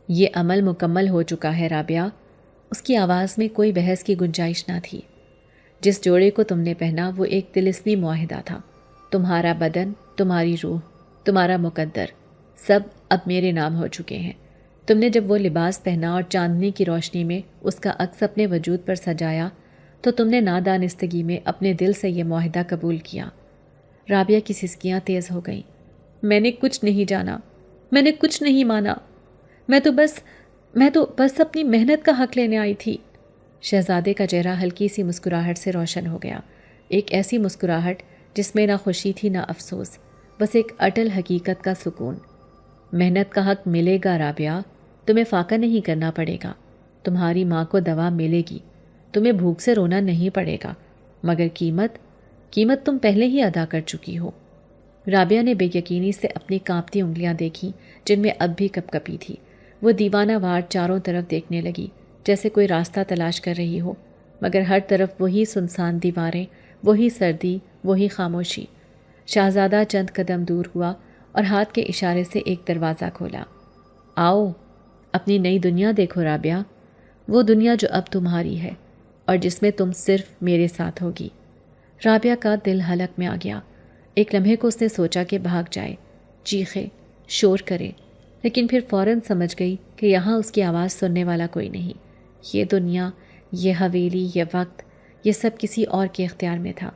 یہ عمل مکمل ہو چکا ہے رابعہ۔ اس کی آواز میں کوئی بحث کی گنجائش نہ تھی۔ جس جوڑے کو تم نے پہنا وہ ایک طلسمی معاہدہ تھا۔ تمہارا بدن، تمہاری روح، تمہارا مقدر، سب اب میرے نام ہو چکے ہیں۔ تم نے جب وہ لباس پہنا اور چاندنی کی روشنی میں اس کا عکس اپنے وجود پر سجایا تو تم نے نادانستگی میں اپنے دل سے یہ معاہدہ قبول کیا۔ رابعہ کی سسکیاں تیز ہو گئیں۔ میں نے کچھ نہیں جانا، میں نے کچھ نہیں مانا، میں تو بس اپنی محنت کا حق لینے آئی تھی۔ شہزادے کا چہرہ ہلکی سی مسکراہٹ سے روشن ہو گیا، ایک ایسی مسکراہٹ جس میں نہ خوشی تھی نہ افسوس، بس ایک اٹل حقیقت کا سکون۔ محنت کا حق ملے گا رابعہ، تمہیں فاقہ نہیں کرنا پڑے گا، تمہاری ماں کو دوا ملے گی، تمہیں بھوک سے رونا نہیں پڑے گا، مگر قیمت تم پہلے ہی ادا کر چکی ہو۔ رابعہ نے بے یقینی سے اپنی کانپتی انگلیاں دیکھیں جن میں اب بھی کپ کپی تھی۔ وہ دیوانہ وار چاروں طرف دیکھنے لگی، جیسے کوئی راستہ تلاش کر رہی ہو، مگر ہر طرف وہی سنسان دیواریں، وہی سردی، وہی خاموشی۔ شہزادہ چند قدم دور ہوا اور ہاتھ کے اشارے سے ایک دروازہ کھولا۔ آؤ، اپنی نئی دنیا دیکھو رابعہ، وہ دنیا جو اب تمہاری ہے اور جس میں تم صرف میرے ساتھ ہوگی۔ رابعہ کا دل حلق میں آ گیا۔ ایک لمحے کو اس نے سوچا کہ بھاگ جائے، چیخے، شور کرے، لیکن پھر فوراً سمجھ گئی کہ یہاں اس کی آواز سننے والا کوئی نہیں۔ یہ دنیا، یہ حویلی، یہ وقت، یہ سب کسی اور کے اختیار میں تھا۔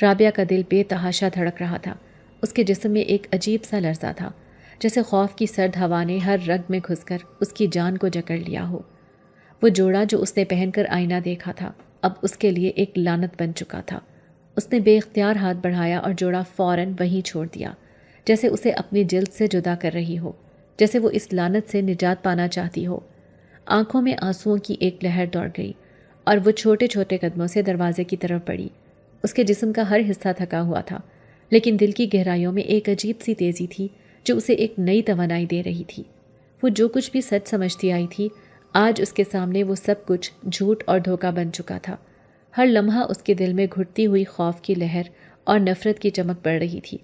رابعہ کا دل بے تحاشا دھڑک رہا تھا۔ اس کے جسم میں ایک عجیب سا لرزہ تھا، جیسے خوف کی سرد ہوا نے ہر رگ میں گھس کر اس کی جان کو جکڑ لیا ہو۔ وہ جوڑا جو اس نے پہن کر آئینہ دیکھا تھا اب اس کے لیے ایک لعنت بن چکا تھا۔ اس نے بے اختیار ہاتھ بڑھایا اور جوڑا فوراً وہیں چھوڑ دیا، جیسے اسے اپنی جلد سے جدا کر رہی ہو، جیسے وہ اس لعنت سے نجات پانا چاہتی ہو۔ آنکھوں میں آنسوؤں کی ایک لہر دوڑ گئی اور وہ چھوٹے چھوٹے قدموں سے دروازے کی طرف بڑھی۔ اس کے جسم کا ہر حصہ تھکا ہوا تھا، لیکن دل کی گہرائیوں میں ایک عجیب سی تیزی تھی جو اسے ایک نئی توانائی دے رہی تھی۔ وہ جو کچھ بھی سچ سمجھتی آئی تھی، آج اس کے سامنے وہ سب کچھ جھوٹ اور دھوکہ بن چکا تھا۔ ہر لمحہ اس کے دل میں گھٹتی ہوئی خوف کی لہر اور نفرت کی چمک پڑ رہی تھی۔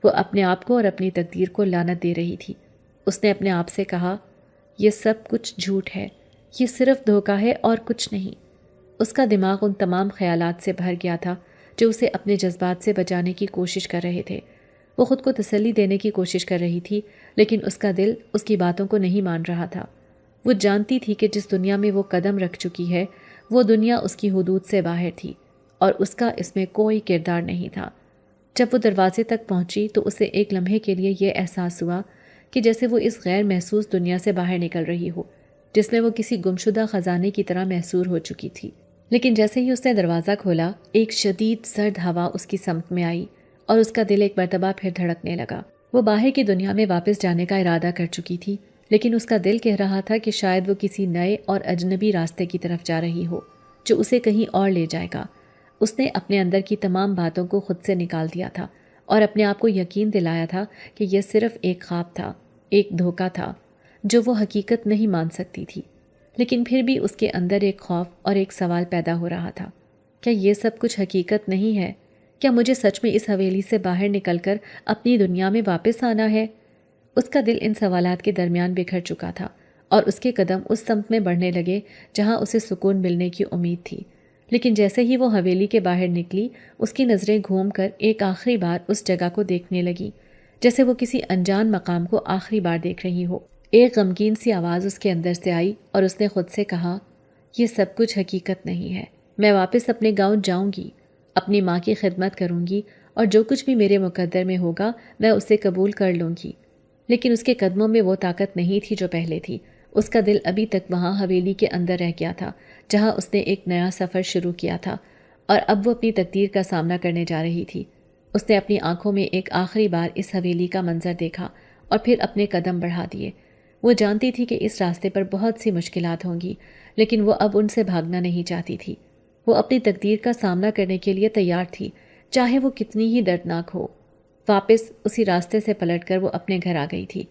وہ اپنے آپ کو اور اپنی تقدیر کو لعنت دے رہی تھی۔ اس نے اپنے آپ سے کہا، یہ سب کچھ جھوٹ ہے، یہ صرف دھوکہ ہے اور کچھ نہیں۔ اس کا دماغ ان تمام خیالات سے بھر گیا تھا جو اسے اپنے جذبات سے بچانے کی کوشش کر رہے تھے۔ وہ خود کو تسلی دینے کی کوشش کر رہی تھی، لیکن اس کا دل اس کی باتوں کو نہیں مان رہا تھا۔ وہ جانتی تھی کہ جس دنیا میں وہ قدم رکھ چکی ہے، وہ دنیا اس کی حدود سے باہر تھی اور اس کا اس میں کوئی کردار نہیں تھا۔ جب وہ دروازے تک پہنچی تو اسے ایک لمحے کے لیے یہ احساس ہوا کہ جیسے وہ اس غیر محسوس دنیا سے باہر نکل رہی ہو، جس میں وہ کسی گمشدہ خزانے کی طرح محصور ہو چکی تھی۔ لیکن جیسے ہی اس نے دروازہ کھولا، ایک شدید سرد ہوا اس کی سمت میں آئی اور اس کا دل ایک مرتبہ پھر دھڑکنے لگا۔ وہ باہر کی دنیا میں واپس جانے کا ارادہ کر چکی تھی، لیکن اس کا دل کہہ رہا تھا کہ شاید وہ کسی نئے اور اجنبی راستے کی طرف جا رہی ہو جو اسے کہیں اور لے جائے گا۔ اس نے اپنے اندر کی تمام باتوں کو خود سے نکال دیا تھا اور اپنے آپ کو یقین دلایا تھا کہ یہ صرف ایک خواب تھا، ایک دھوکہ تھا جو وہ حقیقت نہیں مان سکتی تھی۔ لیکن پھر بھی اس کے اندر ایک خوف اور ایک سوال پیدا ہو رہا تھا، کیا یہ سب کچھ حقیقت نہیں ہے؟ کیا مجھے سچ میں اس حویلی سے باہر نکل کر اپنی دنیا میں واپس آنا ہے؟ اس کا دل ان سوالات کے درمیان بکھر چکا تھا اور اس کے قدم اس سمت میں بڑھنے لگے جہاں اسے سکون ملنے کی امید تھی۔ لیکن جیسے ہی وہ حویلی کے باہر نکلی، اس کی نظریں گھوم کر ایک آخری بار اس جگہ کو دیکھنے لگی، جیسے وہ کسی انجان مقام کو آخری بار دیکھ رہی ہو۔ ایک غمگین سی آواز اس کے اندر سے آئی اور اس نے خود سے کہا، یہ سب کچھ حقیقت نہیں ہے، میں واپس اپنے گاؤں جاؤں گی، اپنی ماں کی خدمت کروں گی اور جو کچھ بھی میرے مقدر میں ہوگا میں اسے قبول کر لوں گی۔ لیکن اس کے قدموں میں وہ طاقت نہیں تھی جو پہلے تھی۔ اس کا دل ابھی تک وہاں حویلی کے اندر رہ گیا تھا جہاں اس نے ایک نیا سفر شروع کیا تھا، اور اب وہ اپنی تقدیر کا سامنا کرنے جا رہی تھی۔ اس نے اپنی آنکھوں میں ایک آخری بار اس حویلی کا منظر دیکھا اور پھر اپنے قدم بڑھا دیے۔ وہ جانتی تھی کہ اس راستے پر بہت سی مشکلات ہوں گی، لیکن وہ اب ان سے بھاگنا نہیں چاہتی تھی۔ وہ اپنی تقدیر کا سامنا کرنے کے لیے تیار تھی، چاہے وہ کتنی ہی دردناک ہو۔ واپس اسی راستے سے پلٹ کر وہ اپنے گھر آ گئی تھی۔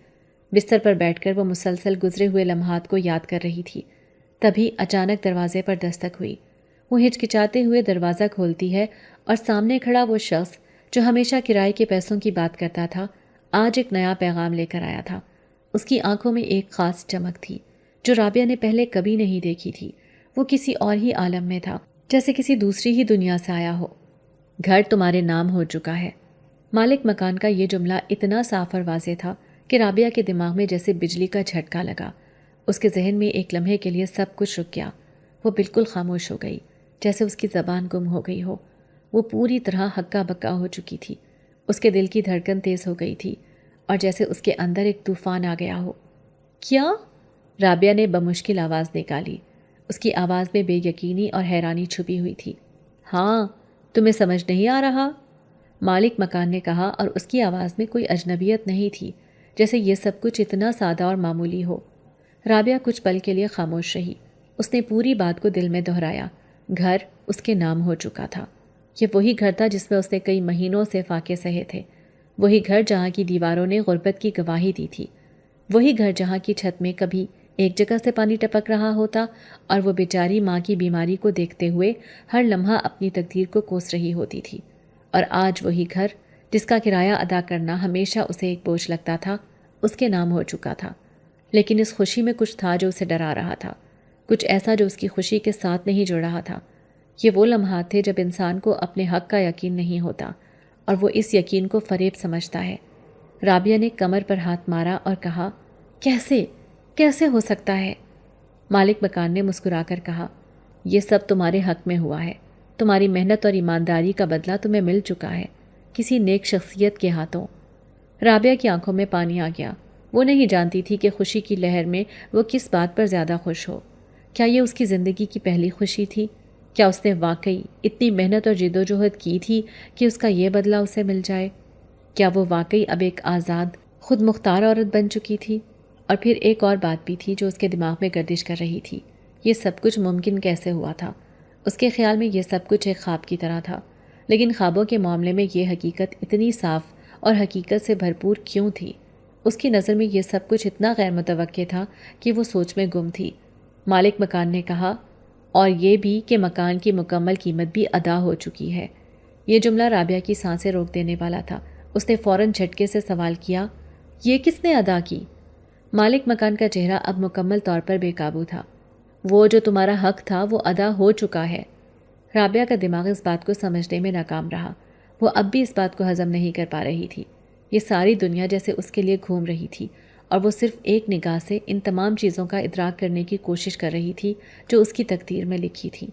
بستر پر بیٹھ کر وہ مسلسل گزرے ہوئے لمحات کو یاد کر رہی تھی۔ تبھی اچانک دروازے پر دستک ہوئی۔ وہ ہچکچاتے ہوئے دروازہ کھولتی ہے اور سامنے کھڑا وہ شخص جو ہمیشہ کرائے کے پیسوں کی بات کرتا تھا، آج ایک نیا پیغام لے کر آیا تھا۔ اس کی آنکھوں میں ایک خاص چمک تھی جو رابعہ نے پہلے کبھی نہیں دیکھی تھی۔ وہ کسی اور ہی عالم میں تھا، جیسے کسی دوسری ہی دنیا سے آیا ہو۔ گھر تمہارے نام ہو چکا ہے۔ مالک مکان کا یہ جملہ اتنا صاف اور واضح تھا کہ رابعہ کے دماغ میں جیسے بجلی کا جھٹکا لگا۔ اس کے ذہن میں ایک لمحے کے لیے سب کچھ رک گیا۔ وہ بالکل خاموش ہو گئی، جیسے اس کی زبان گم ہو گئی ہو۔ وہ پوری طرح ہکا بکا ہو چکی تھی۔ اس کے دل کی دھڑکن تیز ہو گئی تھی اور جیسے اس کے اندر ایک طوفان آ گیا ہو۔ کیا؟ رابعہ نے بمشکل آواز نکالی۔ اس کی آواز میں بے یقینی اور حیرانی چھپی ہوئی تھی۔ ہاں، تمہیں سمجھ نہیں آ رہا؟ مالک مکان نے کہا، اور اس کی آواز میں کوئی اجنبیت نہیں تھی، جیسے یہ سب کچھ اتنا سادہ اور معمولی ہو۔ رابعہ کچھ پل کے لیے خاموش رہی۔ اس نے پوری بات کو دل میں دہرایا۔ گھر اس کے نام ہو چکا تھا۔ یہ وہی گھر تھا جس میں اس نے کئی مہینوں سے فاقے سہے تھے۔ وہی گھر جہاں کی دیواروں نے غربت کی گواہی دی تھی۔ وہی گھر جہاں کی چھت میں کبھی ایک جگہ سے پانی ٹپک رہا ہوتا اور وہ بیچاری ماں کی بیماری کو دیکھتے ہوئے ہر لمحہ اپنی تقدیر کو کوس رہی ہوتی تھی۔ اور آج وہی گھر جس کا کرایہ ادا کرنا ہمیشہ اسے ایک بوجھ لگتا تھا، اس کے نام ہو چکا تھا۔ لیکن اس خوشی میں کچھ تھا جو اسے ڈرا رہا تھا، کچھ ایسا جو اس کی خوشی کے ساتھ نہیں جڑ رہا تھا۔ یہ وہ لمحات تھے جب انسان کو اپنے حق کا یقین نہیں ہوتا اور وہ اس یقین کو فریب سمجھتا ہے۔ رابعہ نے کمر پر ہاتھ مارا اور کہا، کیسے ہو سکتا ہے؟ مالک مکان نے مسکرا کر کہا، یہ سب تمہارے حق میں ہوا ہے۔ تمہاری محنت اور ایمانداری کا بدلہ تمہیں مل چکا ہے، کسی نیک شخصیت کے ہاتھوں۔ رابعہ کی آنکھوں میں پانی آ گیا۔ وہ نہیں جانتی تھی کہ خوشی کی لہر میں وہ کس بات پر زیادہ خوش ہو۔ کیا یہ اس کی زندگی کی پہلی خوشی تھی؟ کیا اس نے واقعی اتنی محنت اور جد و جہد کی تھی کہ اس کا یہ بدلہ اسے مل جائے؟ کیا وہ واقعی اب ایک آزاد، خود مختار عورت بن چکی تھی؟ اور پھر ایک اور بات بھی تھی جو اس کے دماغ میں گردش کر رہی تھی۔ یہ سب کچھ ممکن کیسے ہوا تھا؟ اس کے خیال میں یہ سب کچھ ایک خواب کی طرح تھا، لیکن خوابوں کے معاملے میں یہ حقیقت اتنی صاف اور حقیقت سے بھرپور کیوں تھی؟ اس کی نظر میں یہ سب کچھ اتنا غیر متوقع تھا کہ وہ سوچ میں گم تھی۔ مالک مکان نے کہا، اور یہ بھی کہ مکان کی مکمل قیمت بھی ادا ہو چکی ہے۔ یہ جملہ رابعہ کی سانسیں روک دینے والا تھا۔ اس نے فوراً جھٹکے سے سوال کیا، یہ کس نے ادا کی؟ مالک مکان کا چہرہ اب مکمل طور پر بے قابو تھا۔ وہ جو تمہارا حق تھا وہ ادا ہو چکا ہے۔ رابعہ کا دماغ اس بات کو سمجھنے میں ناکام رہا۔ وہ اب بھی اس بات کو ہضم نہیں کر پا رہی تھی۔ یہ ساری دنیا جیسے اس کے لیے گھوم رہی تھی اور وہ صرف ایک نگاہ سے ان تمام چیزوں کا ادراک کرنے کی کوشش کر رہی تھی جو اس کی تقدیر میں لکھی تھی۔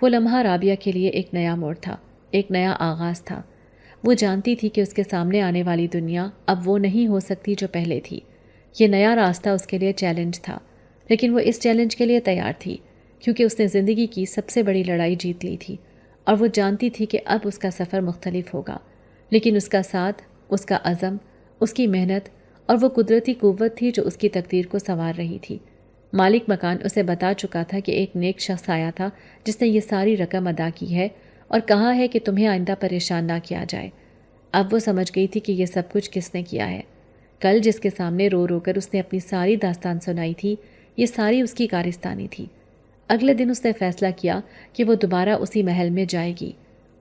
وہ لمحہ رابعہ کے لیے ایک نیا موڑ تھا، ایک نیا آغاز تھا۔ وہ جانتی تھی کہ اس کے سامنے آنے والی دنیا اب وہ نہیں ہو سکتی جو پہلے تھی۔ یہ نیا راستہ اس کے لیے چیلنج تھا، لیکن وہ اس چیلنج کے لیے تیار تھی کیونکہ اس نے زندگی کی سب سے بڑی لڑائی جیت لی تھی اور وہ جانتی تھی کہ اب اس کا سفر مختلف ہوگا، لیکن اس کا ساتھ، اس کا عزم، اس کی محنت اور وہ قدرتی قوت تھی جو اس کی تقدیر کو سنوار رہی تھی۔ مالک مکان اسے بتا چکا تھا کہ ایک نیک شخص آیا تھا جس نے یہ ساری رقم ادا کی ہے اور کہا ہے کہ تمہیں آئندہ پریشان نہ کیا جائے۔ اب وہ سمجھ گئی تھی کہ یہ سب کچھ کس نے کیا ہے۔ کل جس کے سامنے رو رو کر اس نے اپنی ساری داستان سنائی تھی، یہ ساری اس کی کارستانی تھی۔ اگلے دن اس نے فیصلہ کیا کہ وہ دوبارہ اسی محل میں جائے گی،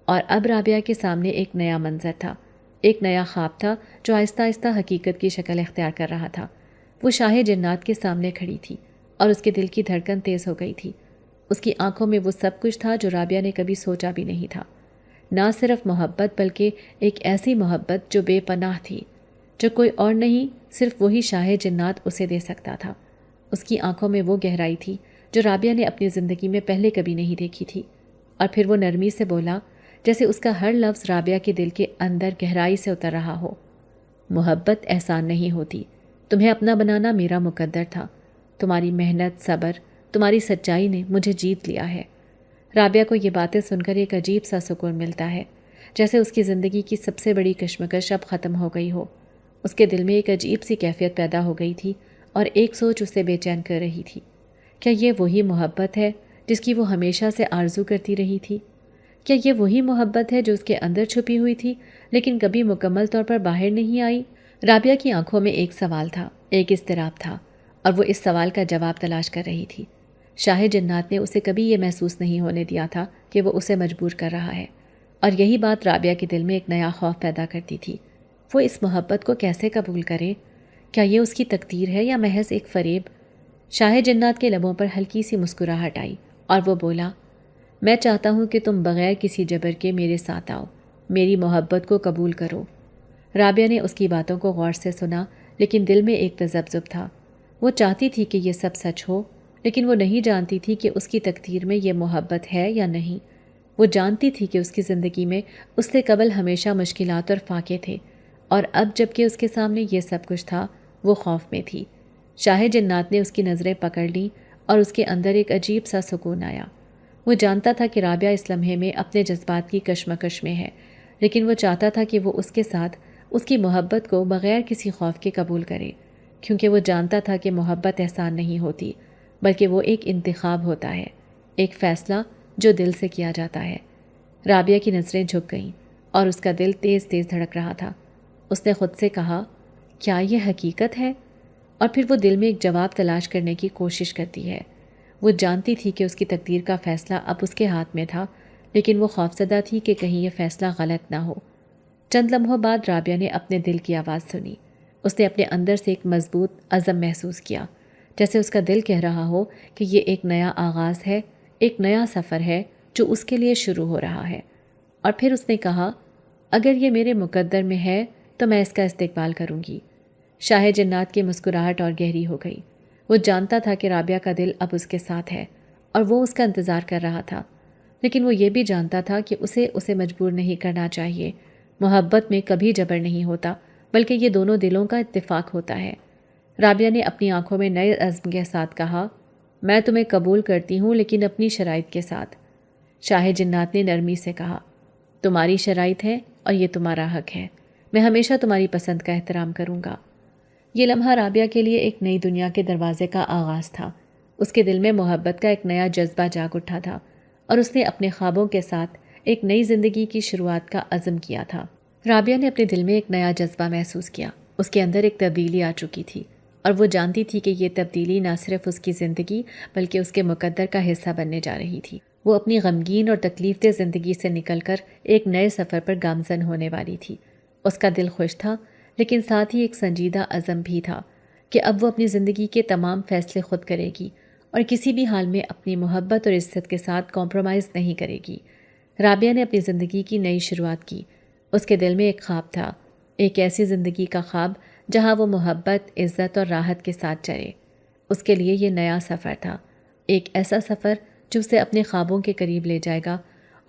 اور اب رابعہ کے سامنے ایک نیا منظر تھا، ایک نیا خواب تھا جو آہستہ آہستہ حقیقت کی شکل اختیار کر رہا تھا۔ وہ شاہ جنات کے سامنے کھڑی تھی اور اس کے دل کی دھڑکن تیز ہو گئی تھی۔ اس کی آنکھوں میں وہ سب کچھ تھا جو رابعہ نے کبھی سوچا بھی نہیں تھا، نہ صرف محبت بلکہ ایک ایسی محبت جو بے پناہ تھی، جو کوئی اور نہیں صرف وہی شاہ جنات اسے دے سکتا تھا۔ اس کی آنکھوں میں وہ گہرائی تھی جو رابعہ نے اپنی زندگی میں پہلے کبھی نہیں دیکھی تھی۔ اور پھر وہ نرمی سے بولا، جیسے اس کا ہر لفظ رابعہ کے دل کے اندر گہرائی سے اتر رہا ہو، محبت احسان نہیں ہوتی، تمہیں اپنا بنانا میرا مقدر تھا، تمہاری محنت، صبر، تمہاری سچائی نے مجھے جیت لیا ہے۔ رابعہ کو یہ باتیں سن کر ایک عجیب سا سکون ملتا ہے، جیسے اس کی زندگی کی سب سے بڑی کشمکش اب ختم ہو گئی ہو۔ اس کے دل میں ایک عجیب سی کیفیت پیدا ہو گئی تھی اور ایک سوچ اسے بے چین کر رہی تھی۔ کیا یہ وہی محبت ہے جس کی وہ ہمیشہ سے آرزو کرتی رہی تھی؟ کیا یہ وہی محبت ہے جو اس کے اندر چھپی ہوئی تھی لیکن کبھی مکمل طور پر باہر نہیں آئی؟ رابعہ کی آنکھوں میں ایک سوال تھا، ایک اضطراب تھا، اور وہ اس سوال کا جواب تلاش کر رہی تھی۔ شاہ جنات نے اسے کبھی یہ محسوس نہیں ہونے دیا تھا کہ وہ اسے مجبور کر رہا ہے، اور یہی بات رابعہ کے دل میں ایک نیا خوف پیدا کرتی تھی۔ وہ اس محبت کو کیسے قبول کرے؟ کیا یہ اس کی تقدیر ہے یا محض ایک فریب؟ شاہ جنات کے لبوں پر ہلکی سی مسکراہٹ آئی اور وہ بولا، میں چاہتا ہوں کہ تم بغیر کسی جبر کے میرے ساتھ آؤ، میری محبت کو قبول کرو۔ رابعہ نے اس کی باتوں کو غور سے سنا، لیکن دل میں ایک تذبذب تھا۔ وہ چاہتی تھی کہ یہ سب سچ ہو، لیکن وہ نہیں جانتی تھی کہ اس کی تقدیر میں یہ محبت ہے یا نہیں۔ وہ جانتی تھی کہ اس کی زندگی میں اس سے قبل ہمیشہ مشکلات اور فاقے تھے، اور اب جب کہ اس کے سامنے یہ سب کچھ تھا، وہ خوف میں تھی۔ شاہ جنات نے اس کی نظریں پکڑ لیں اور اس کے اندر ایک عجیب سا سکون آیا۔ وہ جانتا تھا کہ رابعہ اس لمحے میں اپنے جذبات کی کشمکش میں ہے، لیکن وہ چاہتا تھا کہ وہ اس کے ساتھ اس کی محبت کو بغیر کسی خوف کے قبول کرے، کیونکہ وہ جانتا تھا کہ محبت احسان نہیں ہوتی، بلکہ وہ ایک انتخاب ہوتا ہے، ایک فیصلہ جو دل سے کیا جاتا ہے۔ رابعہ کی نظریں جھک گئیں اور اس کا دل تیز تیز دھڑک رہا تھا۔ اس نے خود سے کہا، کیا یہ حقیقت ہے؟ اور پھر وہ دل میں ایک جواب تلاش کرنے کی کوشش کرتی ہے۔ وہ جانتی تھی کہ اس کی تقدیر کا فیصلہ اب اس کے ہاتھ میں تھا، لیکن وہ خوفزدہ تھی کہ کہیں یہ فیصلہ غلط نہ ہو۔ چند لمحوں بعد رابعہ نے اپنے دل کی آواز سنی۔ اس نے اپنے اندر سے ایک مضبوط عزم محسوس کیا، جیسے اس کا دل کہہ رہا ہو کہ یہ ایک نیا آغاز ہے، ایک نیا سفر ہے جو اس کے لیے شروع ہو رہا ہے۔ اور پھر اس نے کہا، اگر یہ میرے مقدر میں ہے تو میں اس کا استقبال کروں گی۔ شاہ جنات کی مسکراہٹ اور گہری ہو گئی۔ وہ جانتا تھا کہ رابعہ کا دل اب اس کے ساتھ ہے اور وہ اس کا انتظار کر رہا تھا، لیکن وہ یہ بھی جانتا تھا کہ اسے مجبور نہیں کرنا چاہیے۔ محبت میں کبھی جبر نہیں ہوتا، بلکہ یہ دونوں دلوں کا اتفاق ہوتا ہے۔ رابعہ نے اپنی آنکھوں میں نئے عزم کے ساتھ کہا، میں تمہیں قبول کرتی ہوں لیکن اپنی شرائط کے ساتھ۔ شاہ جنات نے نرمی سے کہا، تمہاری شرائط ہے اور یہ تمہارا حق ہے، میں ہمیشہ تمہاری پسند کا احترام کروں گا۔ یہ لمحہ رابعہ کے لیے ایک نئی دنیا کے دروازے کا آغاز تھا۔ اس کے دل میں محبت کا ایک نیا جذبہ جاگ اٹھا تھا اور اس نے اپنے خوابوں کے ساتھ ایک نئی زندگی کی شروعات کا عزم کیا تھا۔ رابعہ نے اپنے دل میں ایک نیا جذبہ محسوس کیا۔ اس کے اندر ایک تبدیلی آ چکی تھی اور وہ جانتی تھی کہ یہ تبدیلی نہ صرف اس کی زندگی بلکہ اس کے مقدر کا حصہ بننے جا رہی تھی۔ وہ اپنی غمگین اور تکلیف دہ زندگی سے نکل کر ایک نئے سفر پر گامزن ہونے والی تھی۔ اس کا دل خوش تھا، لیکن ساتھ ہی ایک سنجیدہ عزم بھی تھا کہ اب وہ اپنی زندگی کے تمام فیصلے خود کرے گی اور کسی بھی حال میں اپنی محبت اور عزت کے ساتھ کمپرومائز نہیں کرے گی۔ رابعہ نے اپنی زندگی کی نئی شروعات کی۔ اس کے دل میں ایک خواب تھا، ایک ایسی زندگی کا خواب جہاں وہ محبت، عزت اور راحت کے ساتھ چلے۔ اس کے لیے یہ نیا سفر تھا، ایک ایسا سفر جو اسے اپنے خوابوں کے قریب لے جائے گا،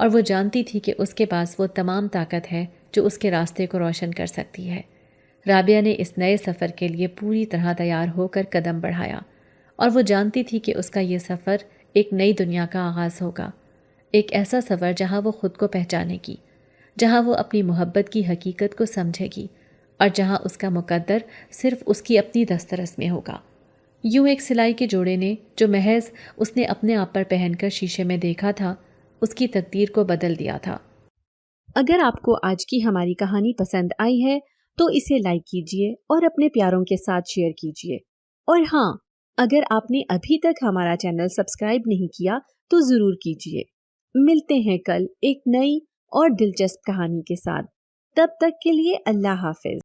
اور وہ جانتی تھی کہ اس کے پاس وہ تمام طاقت ہے جو اس کے راستے کو روشن کر سکتی ہے۔ رابعہ نے اس نئے سفر کے لیے پوری طرح تیار ہو کر قدم بڑھایا، اور وہ جانتی تھی کہ اس کا یہ سفر ایک نئی دنیا کا آغاز ہوگا، ایک ایسا سفر جہاں وہ خود کو پہچانے گی، جہاں وہ اپنی محبت کی حقیقت کو سمجھے گی، اور جہاں اس کا مقدر صرف اس کی اپنی دسترس میں ہوگا۔ یوں ایک سلائی کے جوڑے نے جو محض اس نے اپنے آپ پر پہن کر شیشے میں دیکھا تھا، اس کی تقدیر کو بدل دیا تھا۔ اگر آپ کو آج کی ہماری کہانی پسند آئی ہے تو اسے لائک کیجیے اور اپنے پیاروں کے ساتھ شیئر کیجیے، اور ہاں، اگر آپ نے ابھی تک ہمارا چینل سبسکرائب نہیں کیا تو ضرور کیجیے۔ ملتے ہیں کل ایک نئی اور دلچسپ کہانی کے ساتھ، تب تک کے لیے اللہ حافظ۔